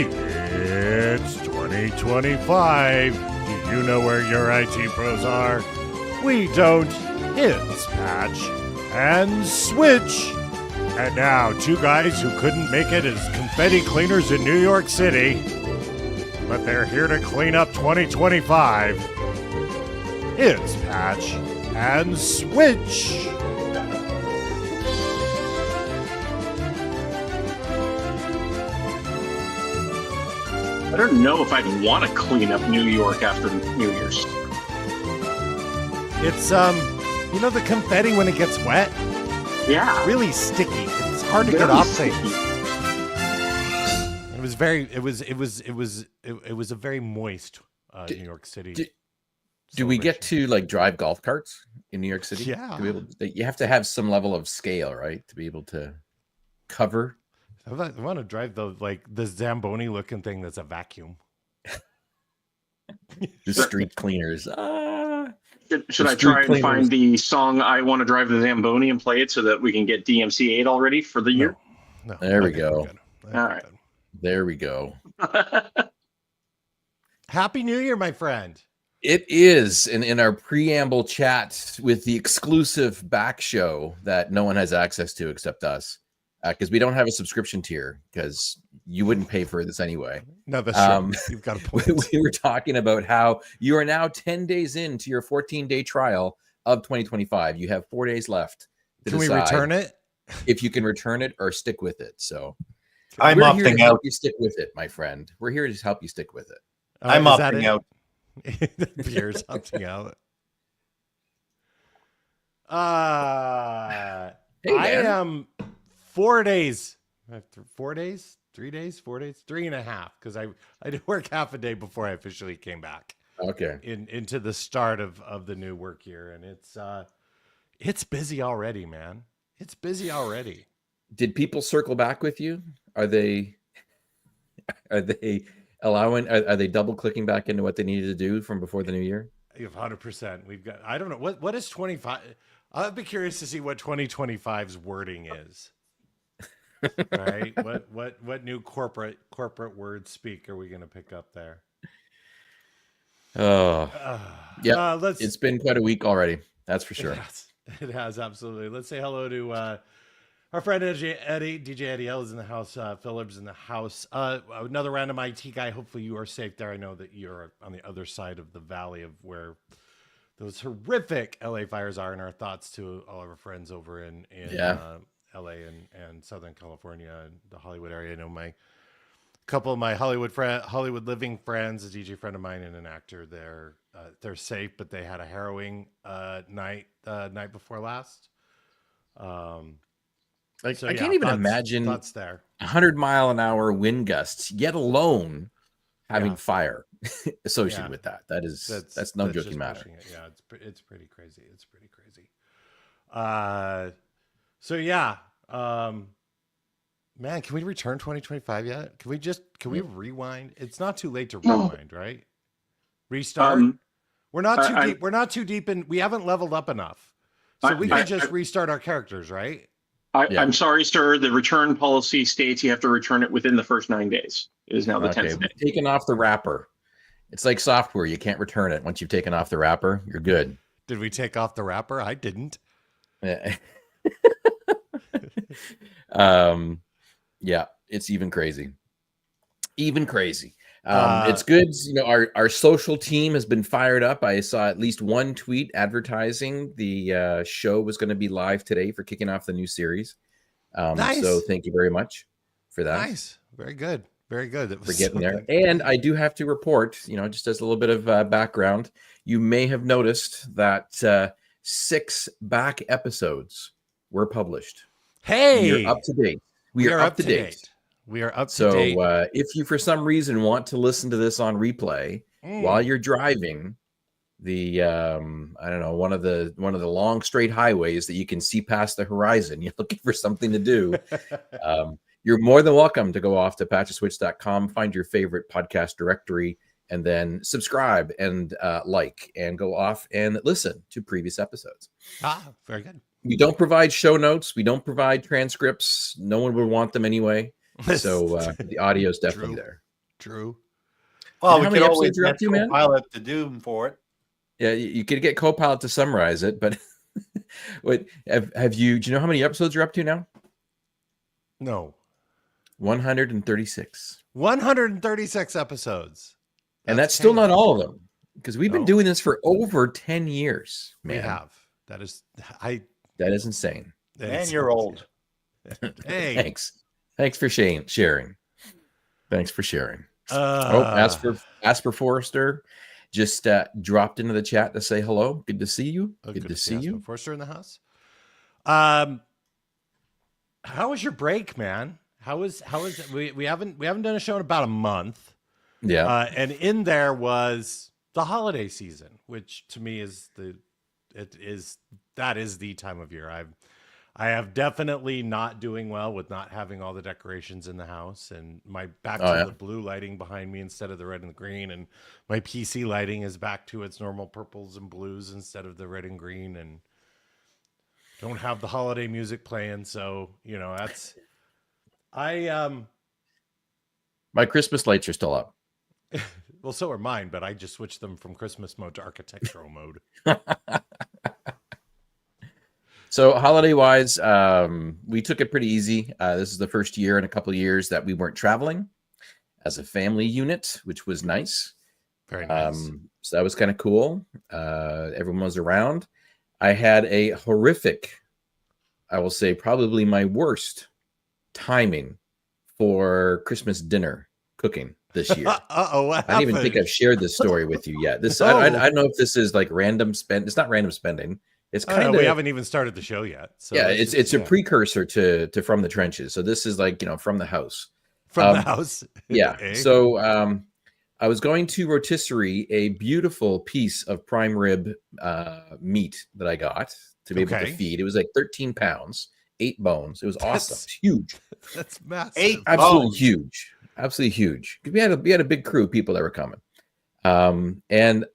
It's 2025. Do you know where your IT pros are? We don't. It's Patch and Switch. And now, two guys who couldn't make it as confetti cleaners in New York City, but they're here to clean up 2025. It's Patch and Switch. I don't know if I'd want to clean up New York after New Year's. It's, you know the confetti when it gets wet? Yeah. Really sticky. It's hard to get off things. It was a very moist New York City. Do we get to like drive golf carts in New York City? Yeah. You have to have some level of scale, right? To be able to cover. I want to drive the Zamboni looking thing that's a vacuum. The street cleaners. Should I try and find the song I Want to Drive the Zamboni and play it so that we can get DMC 8 already for the year? No. There we go. All right. There we go. Happy New Year, my friend. It is in our preamble chat with the exclusive back show that no one has access to except us. Because we don't have a subscription tier, because you wouldn't pay for this anyway. No, that's true. You've got a point. We were talking about how you are now 10 days into your 14-day trial of 2025. You have 4 days left to Can decide we return it? if you can return it or stick with it. So I'm we're here to opting help out. you stick with it, my friend. We're here to help you stick with it. I'm opting out. Pierre's opting out. Hey, I man. am 4 days. 4 days? 3 days? 4 days? 3.5. Because I did work half a day before I officially came back. Okay. Into the start of the new work year. And it's busy already, man. It's busy already. Did people circle back with you? Are they allowing? Are they double clicking back into what they needed to do from before the new year? 100%. We've got. I don't know what is 25. I'd be curious to see what 2025's wording is. Right? What new corporate word speak are we going to pick up there? Oh, yeah. It's It's been quite a week already. That's for sure. It has absolutely. Let's say hello to our friend DJ Eddie L is in the house. Phillips in the house. Another random IT guy. Hopefully you are safe there. I know that you're on the other side of the valley of where those horrific LA fires are, and our thoughts to all of our friends over in LA and Southern California and the Hollywood area. I know couple of my Hollywood living friends, a DJ friend of mine and an actor, they're safe, but they had a harrowing night before last. I can't even imagine thoughts there. 100-mile-an-hour wind gusts, yet alone having fire associated with that. That's no joking matter. Yeah, it's pretty crazy. Man, can we return 2025 yet? Can we rewind? It's not too late to rewind, right? Restart. We're not too deep. We're not too deep in. We haven't leveled up enough, so we can just restart our characters, right? I'm sorry, sir. The return policy states you have to return it within the first 9 days. It is now the 10th day. Taken off the wrapper. It's like software. You can't return it. Once you've taken off the wrapper, you're good. Did we take off the wrapper? I didn't. Yeah, it's even crazy. It's good. You know, our social team has been fired up. I saw at least one tweet advertising the show was going to be live today for kicking off the new series. Nice. So thank you very much for that. Nice. Very good. Very good. For getting there. And I do have to report, just as a little bit of background, you may have noticed that 6 back episodes were published. Hey, you're up to date. We are up to date. We are up to date. So if you, for some reason, want to listen to this on replay while you're driving the, I don't know, one of the long straight highways that you can see past the horizon, you're looking for something to do. You're more than welcome to go off to patcheswitch.com, find your favorite podcast directory, and then subscribe and like, and go off and listen to previous episodes. Very good. We don't provide show notes. We don't provide transcripts. No one would want them anyway. So the audio is definitely there. True. Well, You know we how could many always episodes you're up get to, man? Copilot to do for it. Yeah, you could get Copilot to summarize it, but wait, have you? Do you know how many episodes you're up to now? No. 136. 136 episodes. And that's still not chaos. all of them, because we've been No. doing this for over 10 years, man. We have. That is, That is insane. Man, you're old. Hey. Thanks for sharing. Thanks for sharing. Asper Forrester just dropped into the chat to say hello. Good to see you. Good to see you. Forrester in the house. How was your break, man? How was we haven't done a show in about a month. Yeah. And in there was the holiday season, which to me is that is the time of year. I have definitely not doing well with not having all the decorations in the house, and my back to the blue lighting behind me instead of the red and the green, and my PC lighting is back to its normal purples and blues instead of the red and green, and don't have the holiday music playing. So, you know, that's my Christmas lights are still up. well, so are mine, but I just switched them from Christmas mode to architectural mode. So holiday wise, we took it pretty easy. This is the first year in a couple of years that we weren't traveling as a family unit, which was nice. Very nice. So that was kind of cool. Everyone was around. I had a horrific, I will say probably my worst timing for Christmas dinner cooking this year. What I don't even think I've shared this story with you yet. This I don't know if this is like random spend. It's not random spending. It's kind of we haven't even started the show yet. So yeah, it's a precursor to From the Trenches. So this is like, you know, from the house. From the house. Yeah. So I was going to rotisserie a beautiful piece of prime rib meat that I got to be able to feed. It was like 13 pounds, 8 bones. It was awesome. It's huge. That's massive. 8 Absolutely bones. huge. Absolutely huge. We had a big crew of people that were coming. And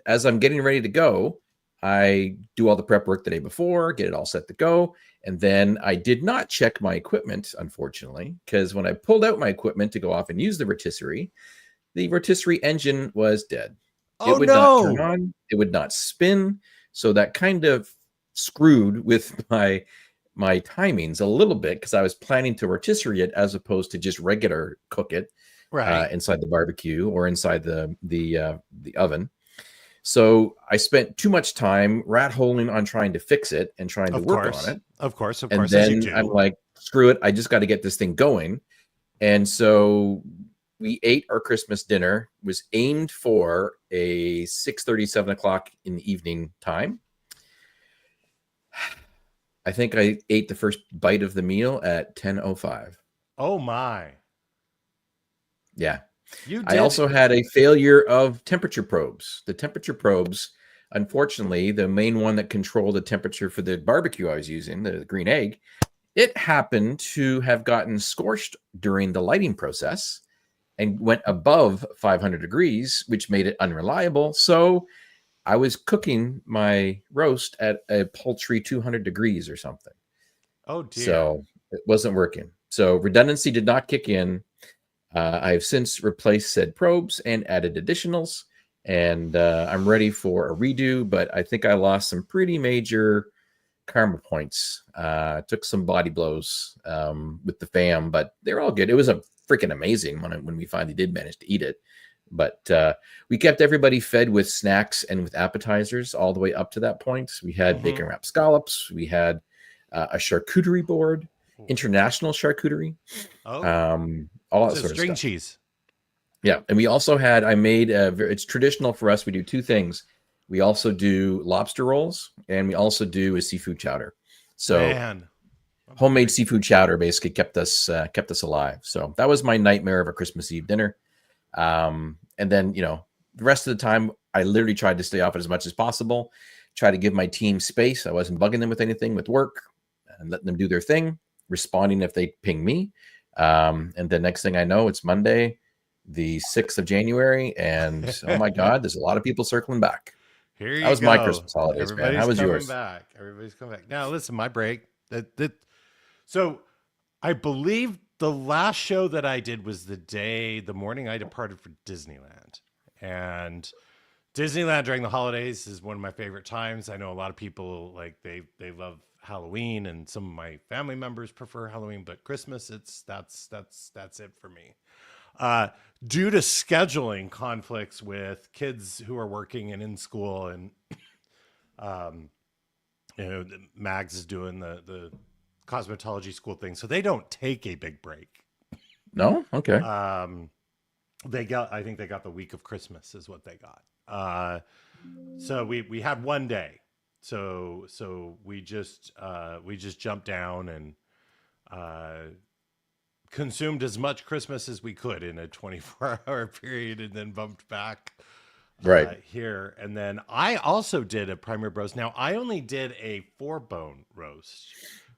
as I'm getting ready to go, I do all the prep work the day before, get it all set to go. And then I did not check my equipment, unfortunately, because when I pulled out my equipment to go off and use the rotisserie engine was dead. Oh, it would not turn on. It would not spin. So that kind of screwed with my timings a little bit, because I was planning to rotisserie it as opposed to just regular cook it inside the barbecue or inside the oven. So I spent too much time rat-holing on trying to fix it and trying to work on it. Of course. And then I'm like, screw it. I just got to get this thing going. And so we ate our Christmas dinner. It was aimed for a 6:30, 7 o'clock in the evening time. I think I ate the first bite of the meal at 10:05. Oh, my. Yeah. You did. I also had a failure of temperature probes. The temperature probes, unfortunately, the main one that controlled the temperature for the barbecue I was using, the green egg, it happened to have gotten scorched during the lighting process and went above 500 degrees, which made it unreliable. So I was cooking my roast at a paltry 200 degrees or something. Oh, dear. So it wasn't working. So redundancy did not kick in. I've since replaced said probes and added additionals, and I'm ready for a redo, but I think I lost some pretty major karma points. Took some body blows with the fam, but they're all good. It was a freaking amazing when we finally did manage to eat it. But we kept everybody fed with snacks and with appetizers all the way up to that point. We had bacon wrapped scallops. We had a charcuterie board, international charcuterie. All that sort of string stuff. cheese. Yeah. And we also had, it's traditional for us. We do 2 things. We also do lobster rolls, and we also do a seafood chowder. So homemade seafood chowder basically kept us alive. So that was my nightmare of a Christmas Eve dinner. And then, you know, the rest of the time I literally tried to stay off it as much as possible, try to give my team space. I wasn't bugging them with anything with work and letting them do their thing, responding if they ping me. And the next thing I know, it's Monday, the 6th of January, and oh my God, there's a lot of people circling back. That was my Christmas holidays, man. How was yours? Everybody's coming back. Now, listen, my break. So I believe the last show that I did was the morning I departed for Disneyland. And Disneyland during the holidays is one of my favorite times. I know a lot of people like they love Halloween, and some of my family members prefer Halloween, but Christmas, that's it for me. Due to scheduling conflicts with kids who are working and in school, and Mags is doing the cosmetology school thing, so they don't take a big break. No, okay. I think they got the week of Christmas is what they got. So we had one day, so we just jumped down and consumed as much Christmas as we could in a 24-hour period, and then bumped back here. And then I also did a primary roast. Now I only did a 4-bone roast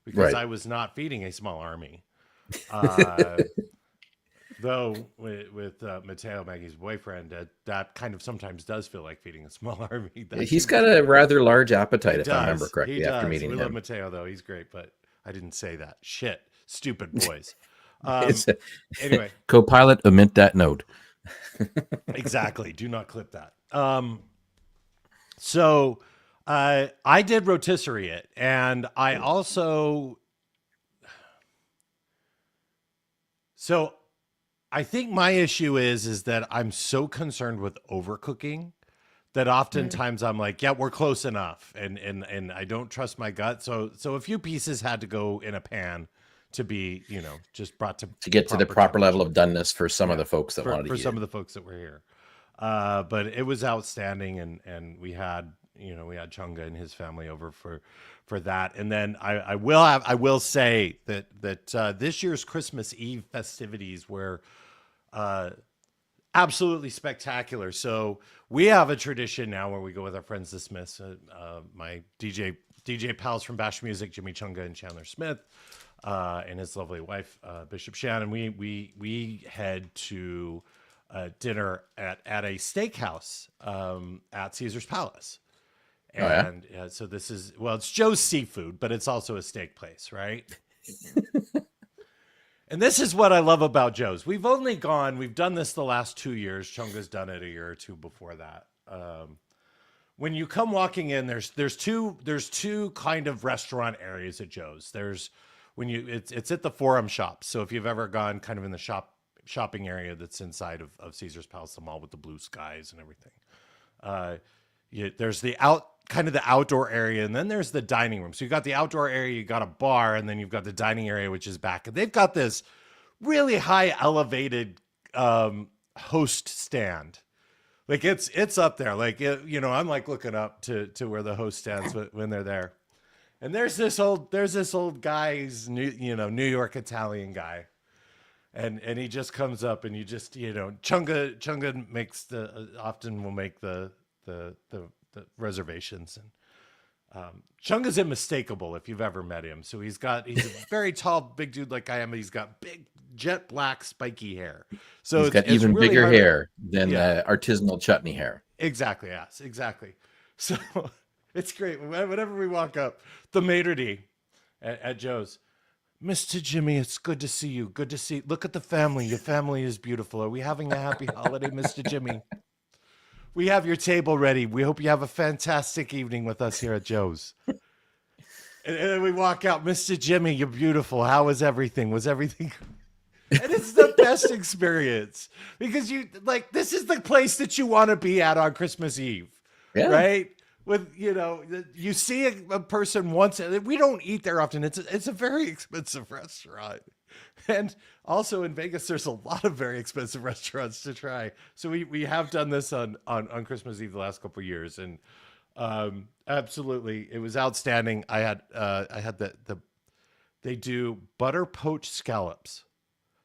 because I was not feeding a small army. Though with Mateo, Maggie's boyfriend, that kind of sometimes does feel like feeding a small army. He's got a rather large appetite, if I remember correctly, after meeting him. We love Mateo, though. He's great, but I didn't say that. Shit. Stupid boys. Anyway. Co-pilot, omit that note. Exactly. Do not clip that. So I did rotisserie it, and I also... So I think my issue is that I'm so concerned with overcooking that oftentimes I'm like, yeah, we're close enough. And I don't trust my gut. So a few pieces had to go in a pan to be, just brought to get to the proper level of doneness for some of the folks that wanted to eat. For some of the folks that were here. But it was outstanding. And we had Chunga and his family over for that. And then I will say that this year's Christmas Eve festivities were absolutely spectacular. So we have a tradition now where we go with our friends the Smiths, my DJ pals from Bash Music, Jimmy Chunga and Chandler Smith, and his lovely wife, Bishop Shannon. We head to dinner at a steakhouse at Caesar's Palace. And so this is, it's Joe's Seafood, but it's also a steak place, right? And this is what I love about Joe's. We've done this the last 2 years. Chunga's done it a year or two before that. When you come walking in, there's two kind of restaurant areas at Joe's. It's at the Forum Shops. So if you've ever gone kind of in the shopping area that's inside of Caesar's Palace, the mall with the blue skies and everything. There's the outdoor area, and then there's the dining room. So you got the outdoor area, you got a bar, and then you've got the dining area, which is back. And they've got this really high elevated host stand. Like it's up there. Like I'm like looking up to where the host stands when they're there. And there's this old guy, he's New York Italian guy. And he just comes up, and you just Chunga makes often will make the reservations, and Chunga's unmistakable if you've ever met him. So he's a very tall, big dude like I am. He's got big jet black spiky hair. So he's got even really bigger hair than artisanal chutney hair. Exactly. Yes, exactly. So it's great. Whenever we walk up, the maitre d' at Joe's, Mr. Jimmy, it's good to see you. Good to see. Look at the family. Your family is beautiful. Are we having a happy holiday, Mr. Jimmy? We have your table ready. We hope you have a fantastic evening with us here at Joe's. And then we walk out, Mr. Jimmy, you're beautiful. How was everything? Was everything? And it's the best experience because this is the place that you want to be at on Christmas Eve, right? With, you see a person once, we don't eat there often. It's a very expensive restaurant. And also in Vegas, there's a lot of very expensive restaurants to try. So we have done this on Christmas Eve the last couple of years, and absolutely, it was outstanding. I had they do butter poached scallops.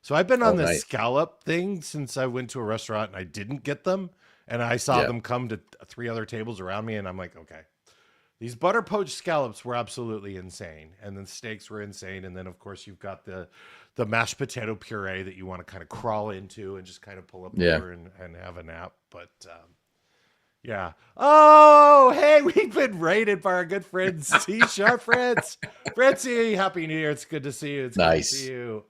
So I've been on this scallop thing since I went to a restaurant and I didn't get them, and I saw them come to 3 other tables around me, and I'm like, okay. These butter poached scallops were absolutely insane, and then steaks were insane, and then of course you've got the mashed potato puree that you want to kind of crawl into and just kind of pull up over and have a nap. But Yeah. Oh, hey, we've been raided by our good friend C-Sharp Fritz. Fritzy, Happy New Year. It's good to see you. It's good to see Nice. you.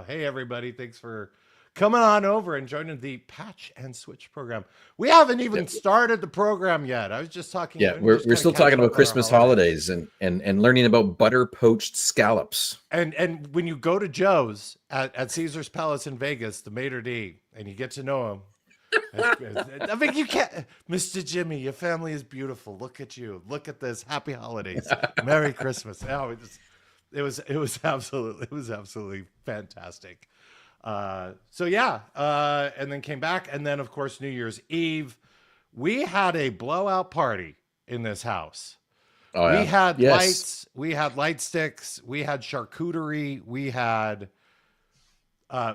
Hey, everybody. Thanks for coming on over and joining the Patch and Switch program. We haven't even started the program yet. I was just talking. Yeah, just we're kinda still catching talking up about on our Christmas holidays and learning about butter poached scallops. And when you go to Joe's at Caesar's Palace in Vegas, the maitre d', and you get to know him, I mean, you can't, Mr. Jimmy, your family is beautiful. Look at you. Look at this. Happy holidays. Merry Christmas. Oh, it was absolutely fantastic. So yeah, and then came back, and then of course New Year's Eve, we had a blowout party in this house. Oh, We yeah. had Yes. lights, we had light sticks, we had charcuterie, we had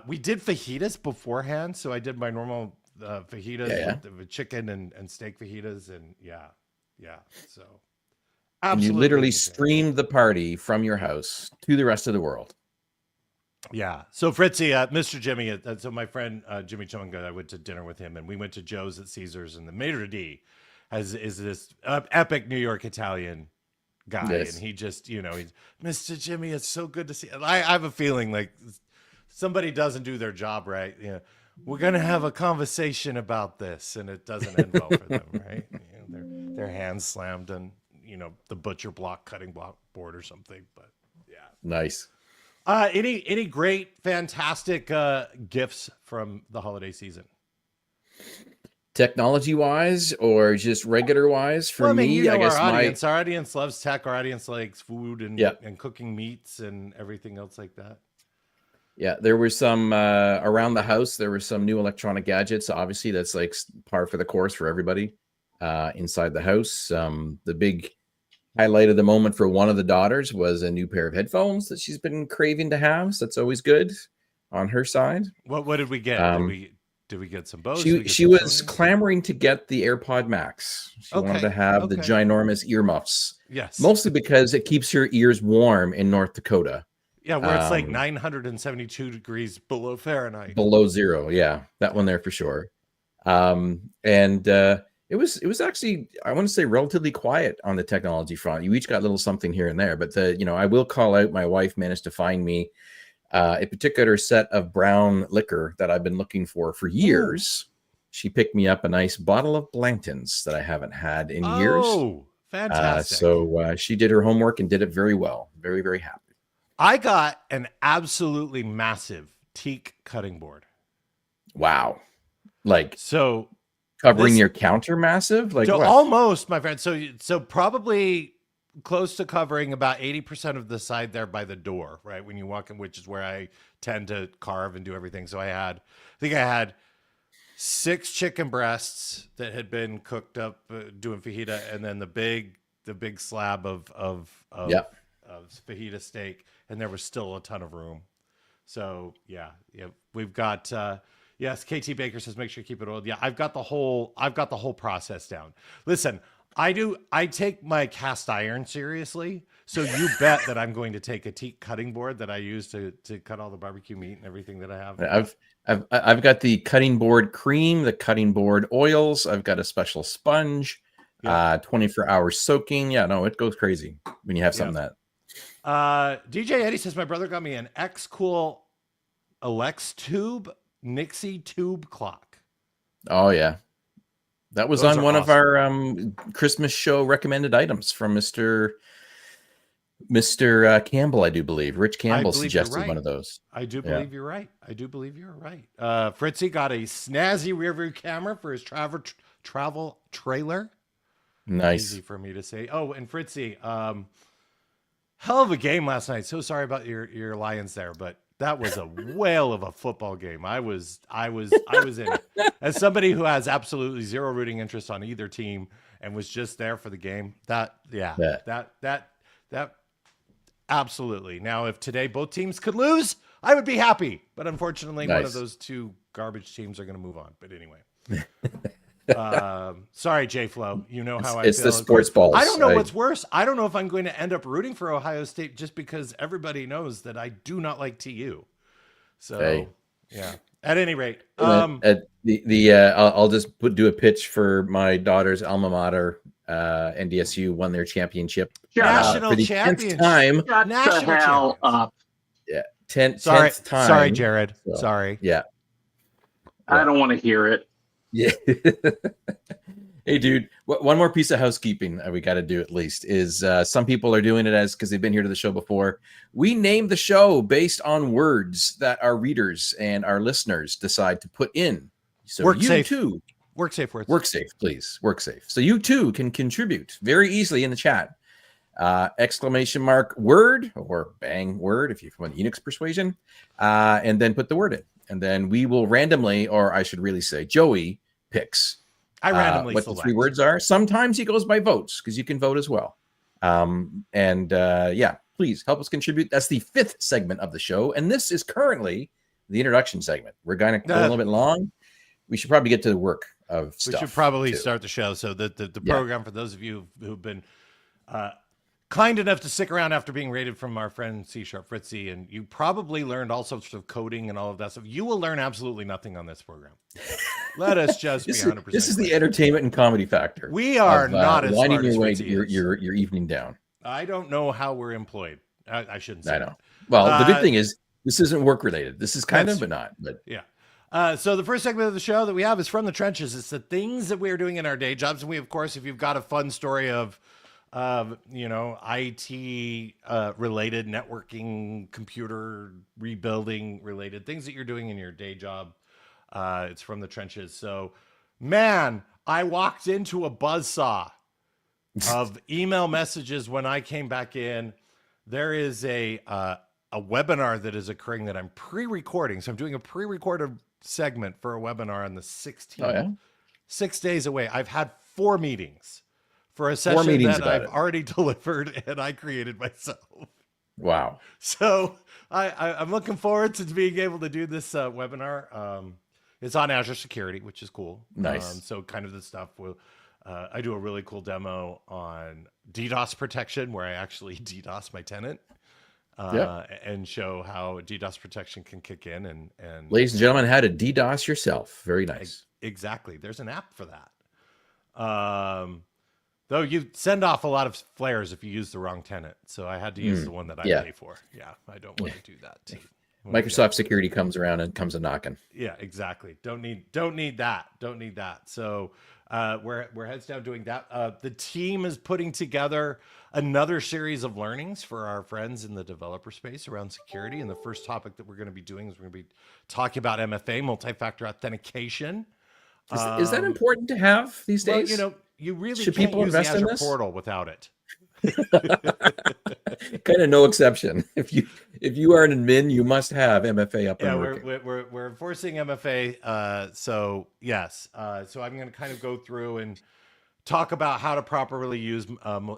we did fajitas beforehand, so I did my normal fajitas with chicken and steak fajitas, and yeah. So And you absolutely literally insane. streamed the party from your house to the rest of the world. Yeah. So Fritzy, Mr. Jimmy, so my friend Jimmy Chunga, I went to dinner with him, and we went to Joe's at Caesars, and the maitre d' is this epic New York Italian guy, Yes. and he just, he's Mr. Jimmy. It's so good to see. I have a feeling like somebody doesn't do their job right. We're gonna have a conversation about this, and it doesn't end well for them, right? Their hands slammed on the butcher block, cutting block board or something. But yeah. Nice. Any great, fantastic gifts from the holiday season? Technology wise or just regular wise? For Well, I mean, me, I guess our audience loves tech. Our audience likes food and cooking meats and everything else like that. Yeah, there were some around the house. There were some new electronic gadgets. Obviously, that's like par for the course for everybody inside the house. The big highlight of the moment for one of the daughters was a new pair of headphones that she's been craving to have. So that's always good on her side. What did we get? Did we get some Bose? She was clamoring to get the AirPod Max. She wanted to have the ginormous earmuffs. Yes, mostly because it keeps her ears warm in North Dakota. Yeah, where it's like 972 degrees below Fahrenheit. Below zero, yeah, that one there for sure. It was actually, I want to say, relatively quiet on the technology front. You each got a little something here and there, but I will call out, my wife managed to find me a particular set of brown liquor that I've been looking for years. Ooh. She picked me up a nice bottle of Blanton's that I haven't had in years. Oh, fantastic. So she did her homework and did it very well. Very, very happy. I got an absolutely massive teak cutting board. Wow. Like, so covering your counter massive? Like, so what? Almost, my friend. So probably close to covering about 80% of the side there by the door, right? When you walk in, which is where I tend to carve and do everything. So I think I had 6 chicken breasts that had been cooked up doing fajita, and then the big slab of fajita steak, and there was still a ton of room. So yeah, we've got yes, KT Baker says make sure you keep it oiled. Yeah, I've got the whole process down. Listen, I take my cast iron seriously, so you bet that I'm going to take a teak cutting board that I use to cut all the barbecue meat and everything that I have. I've got the cutting board cream, the cutting board oils. I've got a special sponge, 24-hour soaking. Yeah, no, it goes crazy when you have something that. DJ Eddie says my brother got me an X-Cool Alex Tube Nixie tube clock. Oh yeah. That was on one of our Christmas show recommended ritmes from Mr. Campbell, I do believe. Rich Campbell suggested one of those. I do believe you're right. Fritzy got a snazzy rearview camera for his travel trailer. Nice. Easy for me to say. Oh, and Fritzy, hell of a game last night. So sorry about your Lions there, but that was a whale of a football game. I was in it. As somebody who has absolutely zero rooting interest on either team and was just there for the game. That absolutely. Now, if today both teams could lose, I would be happy. But unfortunately, one of those two garbage teams are going to move on. But anyway. Sorry, J Flo. You know how I feel. It's the sports balls. I don't know what's worse. I don't know if I'm going to end up rooting for Ohio State just because everybody knows that I do not like TU. So Yeah. At any rate, At I'll just do a pitch for my daughter's alma mater. NDSU won their championship National for the championship. 10th time. Shut National the hell champions. up. Yeah, Sorry, 10th time. sorry, Jared. So, sorry. Yeah. I don't want to hear it. Yeah. Hey, dude, one more piece of housekeeping that we got to do at least is some people are doing it because they've been here to the show before. We name the show based on words that our readers and our listeners decide to put in. So Work you safe. too. Work safe words. Work safe, please. Work safe. So you too can contribute very easily in the chat. Exclamation mark word or bang word if you want Unix persuasion, and then put the word in. And then we will randomly, or I should really say, Joey picks. I randomly what select. the 3 words are. Sometimes he goes by votes because you can vote as well. Yeah, please help us contribute. That's the 5th segment of the show, and this is currently the introduction segment. We're going to go a little bit long. We should probably get to the work of stuff. We should probably too. start the show. So the program, for those of you who've been kind enough to stick around after being rated from our friend C# Fritzy, and you probably learned all sorts of coding and all of that stuff. You will learn absolutely nothing on this program. Let us just be 100%. This is the entertainment and comedy factor. We are not as winding smart your as way Fritzy is. your evening down. I don't know how we're employed. I shouldn't say. I know. Well, the good thing is this isn't work related. This is kind That's of, but not. But yeah. So the first segment of the show that we have is From the Trenches. It's the things that we are doing in our day jobs. And we, of course, if you've got a fun story of IT related, networking, computer rebuilding related things that you're doing in your day job, it's From the Trenches. So, man, I walked into a buzzsaw of email messages when I came back in. There is a webinar that is occurring that I'm pre-recording. So I'm doing a pre-recorded segment for a webinar on the 16th. Oh, yeah? 6 days away. I've had 4 meetings for a session that I've already delivered and I created myself. Wow. So I'm looking forward to being able to do this webinar. It's on Azure Security, which is cool. Nice. So kind of the stuff I do a really cool demo on DDoS protection where I actually DDoS my tenant. And show how DDoS protection can kick in and ladies and gentlemen, how to DDoS yourself. Very nice. Exactly. There's an app for that. Though you send off a lot of flares if you use the wrong tenant. So I had to use the one that I pay for. Yeah, I don't want to do that too. Microsoft Security comes around and comes a knocking. Yeah, exactly. Don't need that. Don't need that. So we're heads down doing that. The team is putting together another series of learnings for our friends in the developer space around security. And the first topic that we're going to be doing is we're going to be talking about MFA, multi-factor authentication. Is that important to have these days? Well, you really should can't people use invest the in Azure this? portal without it. Kind of no exception. If you are an admin, you must have MFA up and working. We're enforcing MFA. So yes. So I'm going to kind of go through and talk about how to properly use,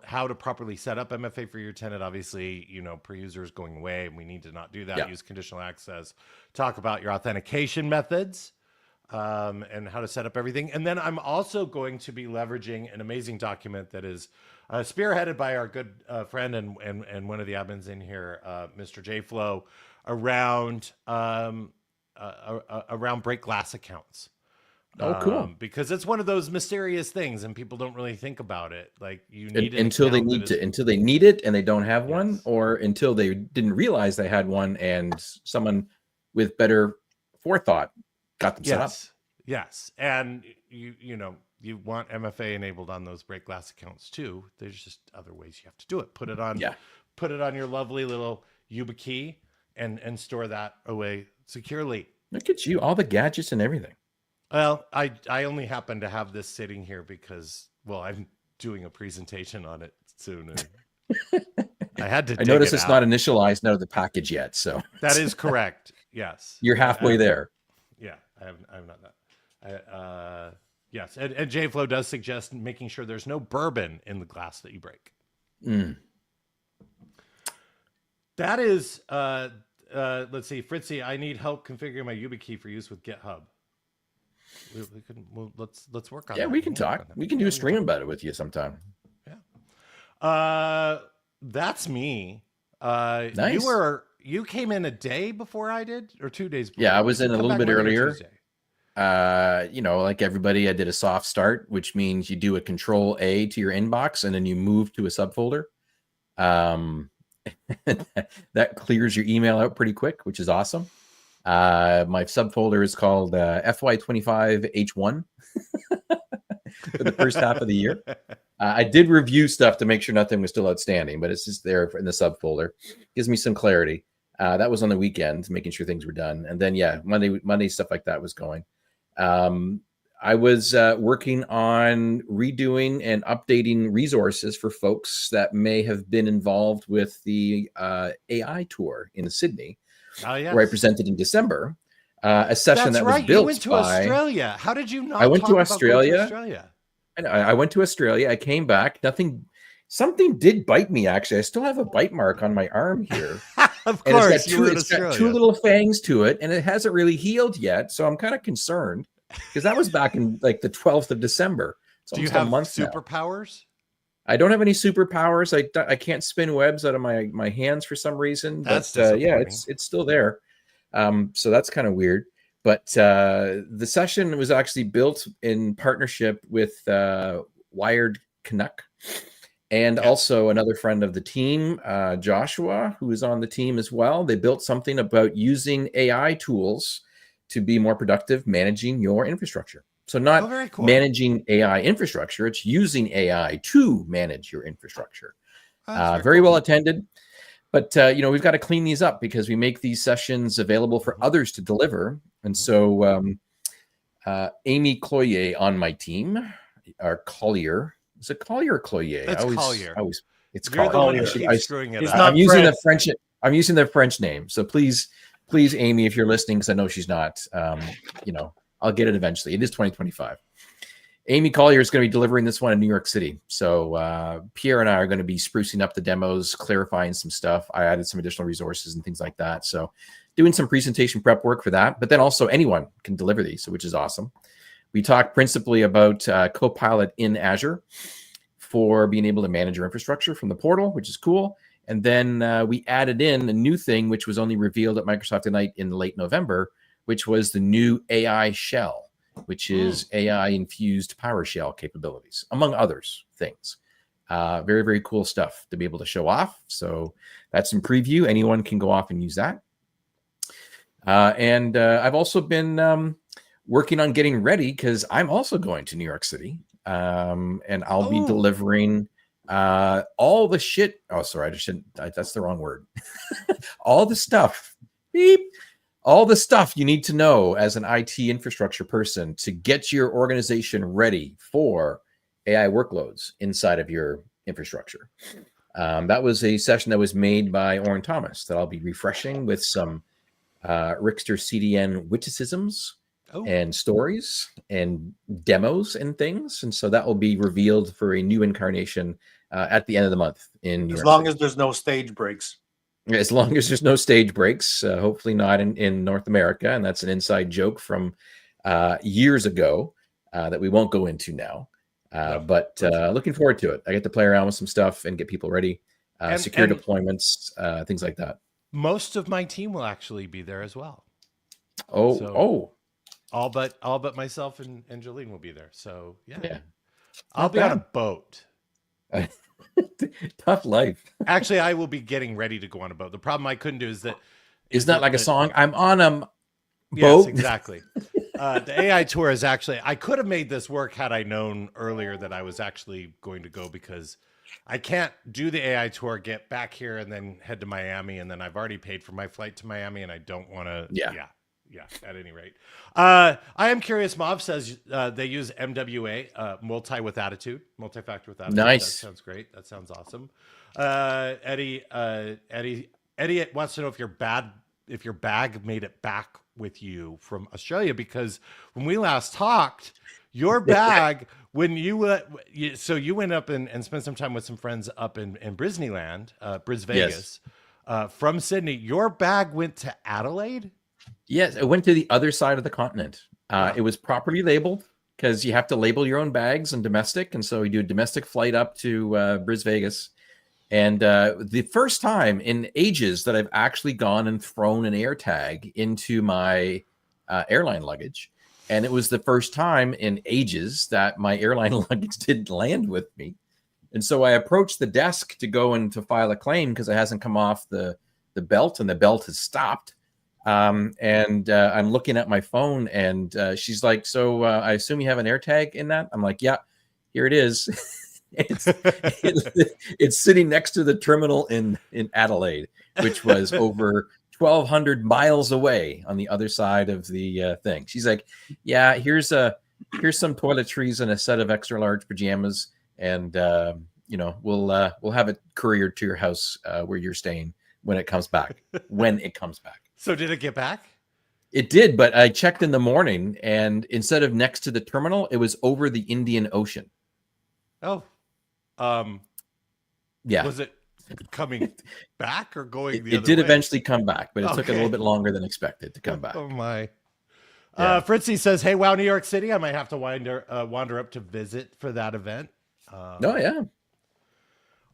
how to properly set up MFA for your tenant. Obviously, per user is going away and we need to not do that. Yeah. Use conditional access. Talk about your authentication methods. And how to set up everything. And then I'm also going to be leveraging an amazing document that is spearheaded by our good friend and one of the admins in here, Mr. JFlow, around break glass accounts. Oh, cool. Because it's one of those mysterious things and people don't really think about it. Like you need until they need it and they don't have one, or until they didn't realize they had one and someone with better forethought got them set up. Yes. And you want MFA enabled on those break glass accounts too. There's just other ways you have to do it. Put it on your lovely little YubiKey and store that away securely. Look at you, all the gadgets and everything. Well, I only happen to have this sitting here because, I'm doing a presentation on it soon. And I had to. I notice it's not initialized out of the package yet. So that is correct. Yes. You're halfway there. Yeah, I'm not that. Yes, and JFlow does suggest making sure there's no bourbon in the glass that you break. That is, let's see, Fritzy, I need help configuring my YubiKey for use with GitHub. Let's work on that. Yeah, we can talk. We can do a stream about it with you sometime. Yeah. That's me. Nice. you came in a day before I did, or 2 days before? Yeah, I was Did in you a come little back bit Monday or earlier. Tuesday? Like everybody, I did a soft start, which means you do a Control A to your inbox and then you move to a subfolder. That clears your email out pretty quick, which is awesome. My subfolder is called FY25H1 for the first half of the year. I did review stuff to make sure nothing was still outstanding, but it's just there in the subfolder. Gives me some clarity. That was on the weekend, making sure things were done. And then, yeah, Monday stuff like that was going. I was working on redoing and updating resources for folks that may have been involved with the AI tour in Sydney, Oh, yes. where I presented in December. A session That's that was right. built You went to Australia. How did you not I went talk to about going Australia. to Australia? I went to Australia. I came back. Something did bite me, actually. I still have a bite mark on my arm here. Of And course, you were in it's got Australia. two little fangs to it, and it hasn't really healed yet. So I'm kind of concerned because that was back in like the 12th of December. It's Do you almost a have month now. superpowers? I don't have any superpowers. I can't spin webs out of my hands for some reason. That's But yeah, disappointing. it's still there. So that's kind of weird. But the session was actually built in partnership with Wired Canuck and also another friend of the team, Joshua, who is on the team as well. They built something about using AI tools to be more productive managing your infrastructure. So not very cool. managing AI infrastructure, it's using AI to manage your infrastructure. That's Very cool. well attended. But, we've got to clean these up because we make these sessions available for others to deliver. And so Amy Cloyer on my team, or Collier. Is it Collier or Cloyer? It's Collier. It's You're the one who Collier. keeps screwing it He's up. not I'm using French. the French. I'm using the French name. So please, Amy, if you're listening, because I know she's not, I'll get it eventually. It is 2025. Amy Collier is going to be delivering this one in New York City. So Pierre and I are going to be sprucing up the demos, clarifying some stuff. I added some additional resources and things like that. So doing some presentation prep work for that. But then also anyone can deliver these, which is awesome. We talked principally about KoalaUte in Azure for being able to manage your infrastructure from the portal, which is cool. And then we added in a new thing, which was only revealed at Microsoft Ignite in late November, which was the new AI shell, which is AI-infused PowerShell capabilities, among others things. Very, very cool stuff to be able to show off. So that's in preview. Anyone can go off and use that. And I've also been working on getting ready because I'm also going to New York City. And I'll be delivering all the shit. Oh, sorry, that's the wrong word. All the stuff. Beep. All the stuff you need to know as an IT infrastructure person to get your organization ready for AI workloads inside of your infrastructure. That was a session that was made by Oren Thomas that I'll be refreshing with some Rickster CDN witticisms and stories and demos and things. And so that will be revealed for a new incarnation at the end of the month in New York As long City. as there's no stage breaks. As long as there's no stage breaks, hopefully not in North America. And that's an inside joke from years ago that we won't go into now. But looking forward to it. I get to play around with some stuff and get people ready, secure deployments, things like that. Most of my team will actually be there as well. All but myself and Jolene will be there. So yeah. I'll Not be on a bad. boat. Tough life. Actually, I will be getting ready to go on a boat. The problem I couldn't do is that Isn't that like a song? I'm on a boat. Yes, exactly. The AI tour is actually, I could have made this work had I known earlier that I was actually going to go, because I can't do the AI tour, get back here and then head to Miami. And then I've already paid for my flight to Miami and I don't want to. Yeah. At any rate, I am curious. Mob says they use MWA, multi-factor with attitude. Nice. That sounds great. That sounds awesome. Eddie wants to know if your bag made it back with you from Australia, because when we last talked, your bag, when you went up and spent some time with some friends up in Brisneyland, Bris Vegas, from Sydney, your bag went to Adelaide. Yes, it went to the other side of the continent. It was properly labeled because you have to label your own bags and domestic. And so we do a domestic flight up to Bris Vegas. And the first time in ages that I've actually gone and thrown an AirTag into my airline luggage. And it was the first time in ages that my airline luggage didn't land with me. And so I approached the desk to go and to file a claim because it hasn't come off the belt, and the belt has stopped. I'm looking at my phone, and she's like, so I assume you have an AirTag in that? I'm like, yeah, here it is. It's sitting next to the terminal in Adelaide, which was over 1,200 miles away on the other side of the thing. She's like, yeah, here's some toiletries and a set of extra large pajamas, and we'll have it couriered to your house where you're staying when it comes back. So did it get back? It did, but I checked in the morning, and instead of next to the terminal, it was over the Indian Ocean. Oh, yeah. Was it coming back or going the It other did way? eventually come back, but it took a Okay. little bit longer than expected to come back. Oh my. Yeah. Fritzy says, hey, wow, New York City. I might have to wander up to visit for that event. Oh, yeah.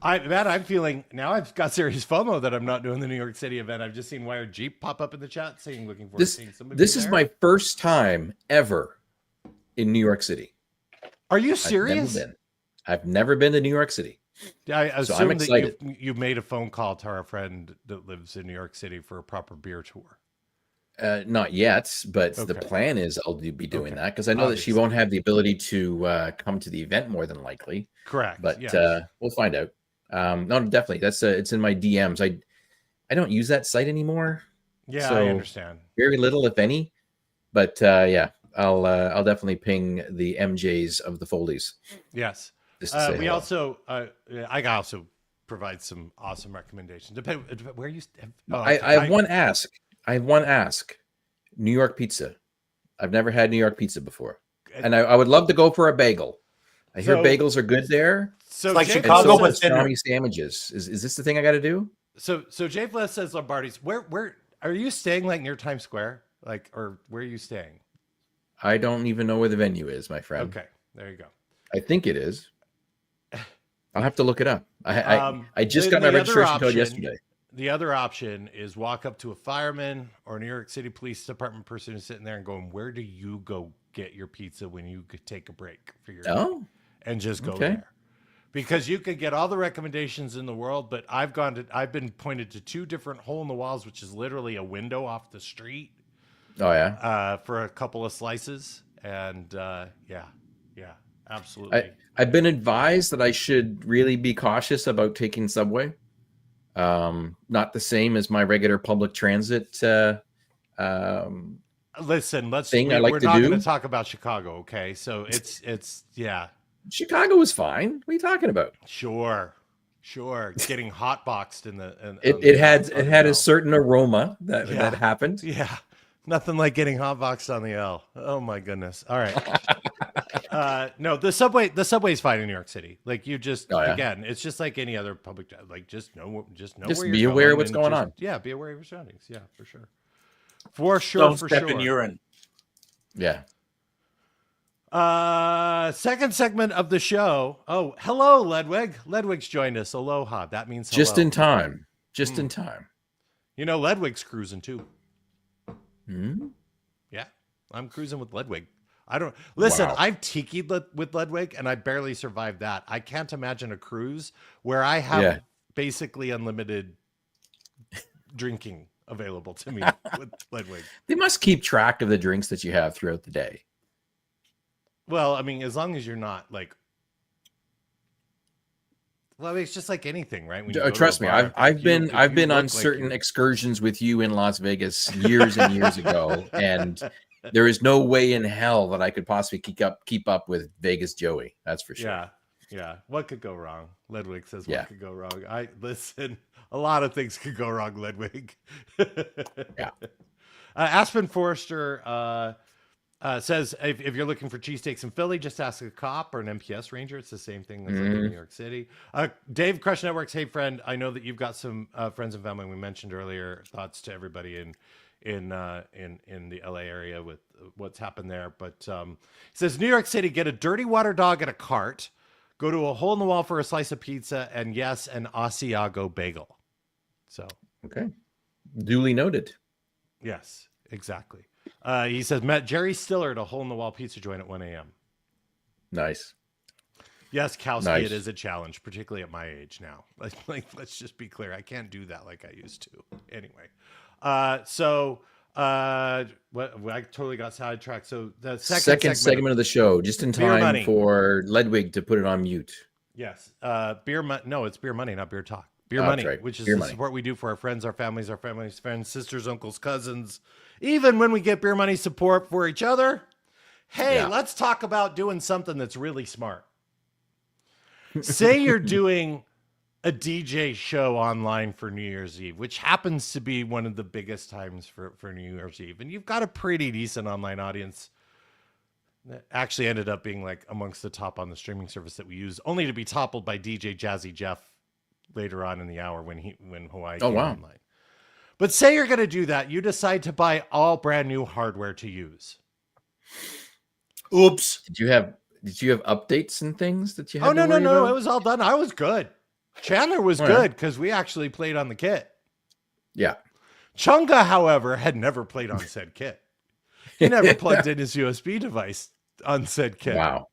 I'm feeling now I've got serious FOMO that I'm not doing the New York City event. I've just seen Wired Jeep pop up in the chat saying looking forward to seeing somebody. This is my first time ever in New York City. Are you serious? I've never been to New York City. I So assume I'm excited. that you made a phone call to our friend that lives in New York City for a proper beer tour. Not yet, but the Okay. plan is I'll be doing Okay. that because I know that she Obviously. won't have the ability to come to the event more than likely. Correct. But yes. we'll find out. No, definitely. That's it's in my DMs. I don't use that site anymore. Yeah, so I understand. Very little, if any. But yeah, I'll definitely ping the MJs of the Foldies. Yes. Just to say We hello. also, I also provide some awesome recommendations. Depending where you. I have one ask. New York pizza. I've never had New York pizza before, and I would love to go for a bagel. I hear So- bagels are good there. So It's like Jay And Chicago, so Bliss but is says, thinner. salami sandwiches. Is this the thing I got to do? so Jay Bliss says Lombardi's. Where are you staying? Like near Times Square? Like, or where are you staying? I don't even know where the venue is, my friend. Okay, there you go. I think it is. I'll have to look it up. I just the- got my the other registration code option- yesterday. The other option is walk up to a fireman or New York City Police Department person who's sitting there and going, "Where do you go get your pizza when you could take a break for your day?" Oh, And just go okay. there. Because you could get all the recommendations in the world, but I've been pointed to two different hole in the walls, which is literally a window off the street, oh yeah. for a couple of slices. And yeah, absolutely. I've been advised that I should really be cautious about taking subway. Not the same as my regular public transit. Listen, thing I like we're to not do. going to talk about Chicago, okay? So it's yeah, Chicago was fine. What are you talking about? sure, getting hot boxed in the. It had L. a certain aroma Yeah. that happened. Yeah, nothing like getting hot boxed on the L. Oh my goodness! All right. No, the subway's fine in New York City. Like you just Oh, yeah. again, it's just like any other public. Like just know Just where be you're aware of going what's and going just- on. Yeah, be aware of your surroundings. Yeah, for sure. For sure. Don't for step sure. in urine. Yeah. Second segment of the show. Oh, hello, Ledwig. Ledwig's joined us. Aloha. That means hello. Just in time. Just in time. You know, Ledwig's cruising too. Hmm? Yeah, I'm cruising with Ledwig. I don't listen. Wow. I've tikied with Ledwig, and I barely survived that. I can't imagine a cruise where I have Yeah. basically unlimited drinking available to me with Ledwig. They must keep track of the drinks that you have throughout the day. Well, I mean, as long as you're not like, well, I mean, it's just like anything, right? When you go to Trust a me, bar, I've if been you I've been look on like certain you- excursions with you in Las Vegas years and years ago, and there is no way in hell that I could possibly keep up with Vegas Joey. That's for sure. Yeah. What could go wrong? Ledwig says, Yeah. what could go wrong? I listen, a lot of things could go wrong, Ledwig. Yeah. Aspen Forrester says, if you're looking for cheesesteaks in Philly, just ask a cop or an MPS ranger. It's the same thing that's like in New York City. Dave, Crush Networks. Hey, friend, I know that you've got some friends and family we mentioned earlier. Thoughts to everybody in the LA area with what's happened there. But he says, New York City, get a dirty water dog in a cart, Go to a hole in the wall for a slice of pizza, and yes, an Asiago bagel. So, Okay. Duly noted. yes, exactly. He says, met Jerry Stiller at a hole in the wall pizza joint at 1 a.m. Nice. Yes, Kowski, Nice. it is a challenge, particularly at my age now. Like, let's just be clear. I can't do that like I used to. Anyway, I totally got sidetracked. So the second segment of the show, just in Beer time Money. for Ledwig to put it on mute. Yes, beer money. No, it's beer money, not beer talk. Beer Oh, money, that's right. which is Beer the money. support we do for our friends, our families, friends, sisters, uncles, cousins. Even when we get beer money support for each other, hey, Yeah. let's talk about doing something that's really smart. Say you're doing a DJ show online for New Year's Eve, which happens to be one of the biggest times for New Year's Eve. And you've got a pretty decent online audience that actually ended up being like amongst the top on the streaming service that we use, only to be toppled by DJ Jazzy Jeff later on in the hour when Hawaii came online. But say you're going to do that. You decide to buy all brand new hardware to use. Oops. Did you have updates and things that you had? Oh, no. About? It was all done. I was good. Chandler was Oh, good because we actually played on the kit. Yeah. Chunga, however, had never played on said kit. He never plugged in his USB device on said kit. Wow.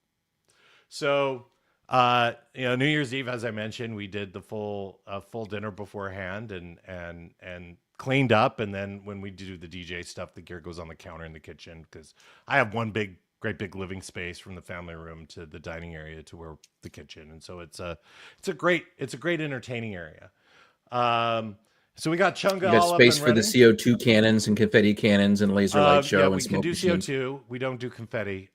So, New Year's Eve, as I mentioned, we did the full dinner beforehand and cleaned up. And then when we do the DJ stuff, the gear goes on the counter in the kitchen because I have one great big living space from the family room to the dining area to where the kitchen. And so it's a great entertaining area. So we got Chunga. You got space for the CO2 cannons and confetti cannons and laser light show. Yeah, and we can smoke do machines. CO2. We don't do confetti.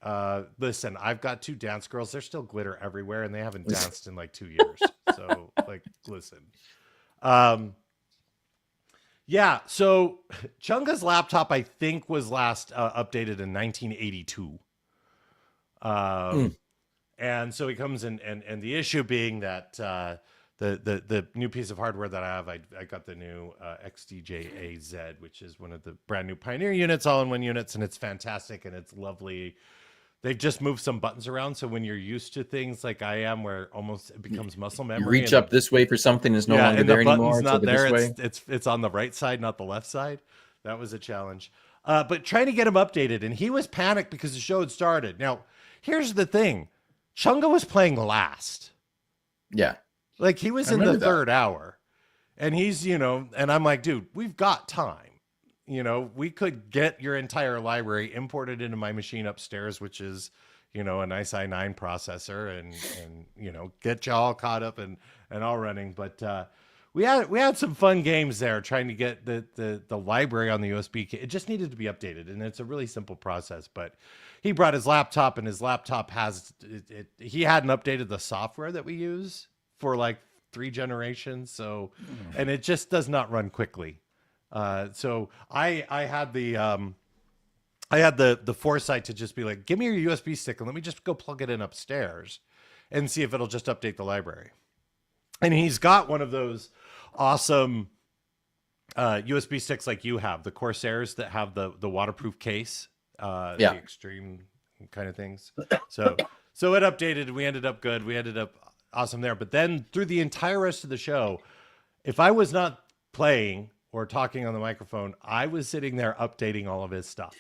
Listen, I've got 2 dance girls. There's still glitter everywhere, and they haven't danced in like 2 years. So, listen. Yeah. So Chunga's laptop, I think, was last updated in 1982. And so he comes in, and the issue being that the new piece of hardware that I have, I got the new XDJ-AZ, which is one of the brand new Pioneer units, all-in-one units, and it's fantastic and it's lovely. They've just moved some buttons around, so when you're used to things like I am, where almost it becomes muscle memory. You reach up this way for something that's no longer there anymore. And the button's not there. This way. It's on the right side, not the left side. That was a challenge. But trying to get him updated, and he was panicked because the show had started. Now, here's the thing. Chunga was playing last. Yeah. Like he was in the third hour, and he's, and I'm like, dude, we've got time. We could get your entire library imported into my machine upstairs, which is, a nice i9 processor and get you all caught up and all running. But we had some fun games there trying to get the library on the USB. It just needed to be updated, and it's a really simple process. But he brought his laptop, and his laptop has he hadn't updated the software that we use for like 3 generations. So, and it just does not run quickly. So I had the foresight to just be like, give me your USB stick and let me just go plug it in upstairs and see if it'll just update the library. And he's got one of those awesome USB sticks like you have, the Corsairs that have the waterproof case, the extreme kind of things. So it updated. We ended up good. We ended up awesome there. But then through the entire rest of the show, if I was not playing or talking on the microphone, I was sitting there updating all of his stuff.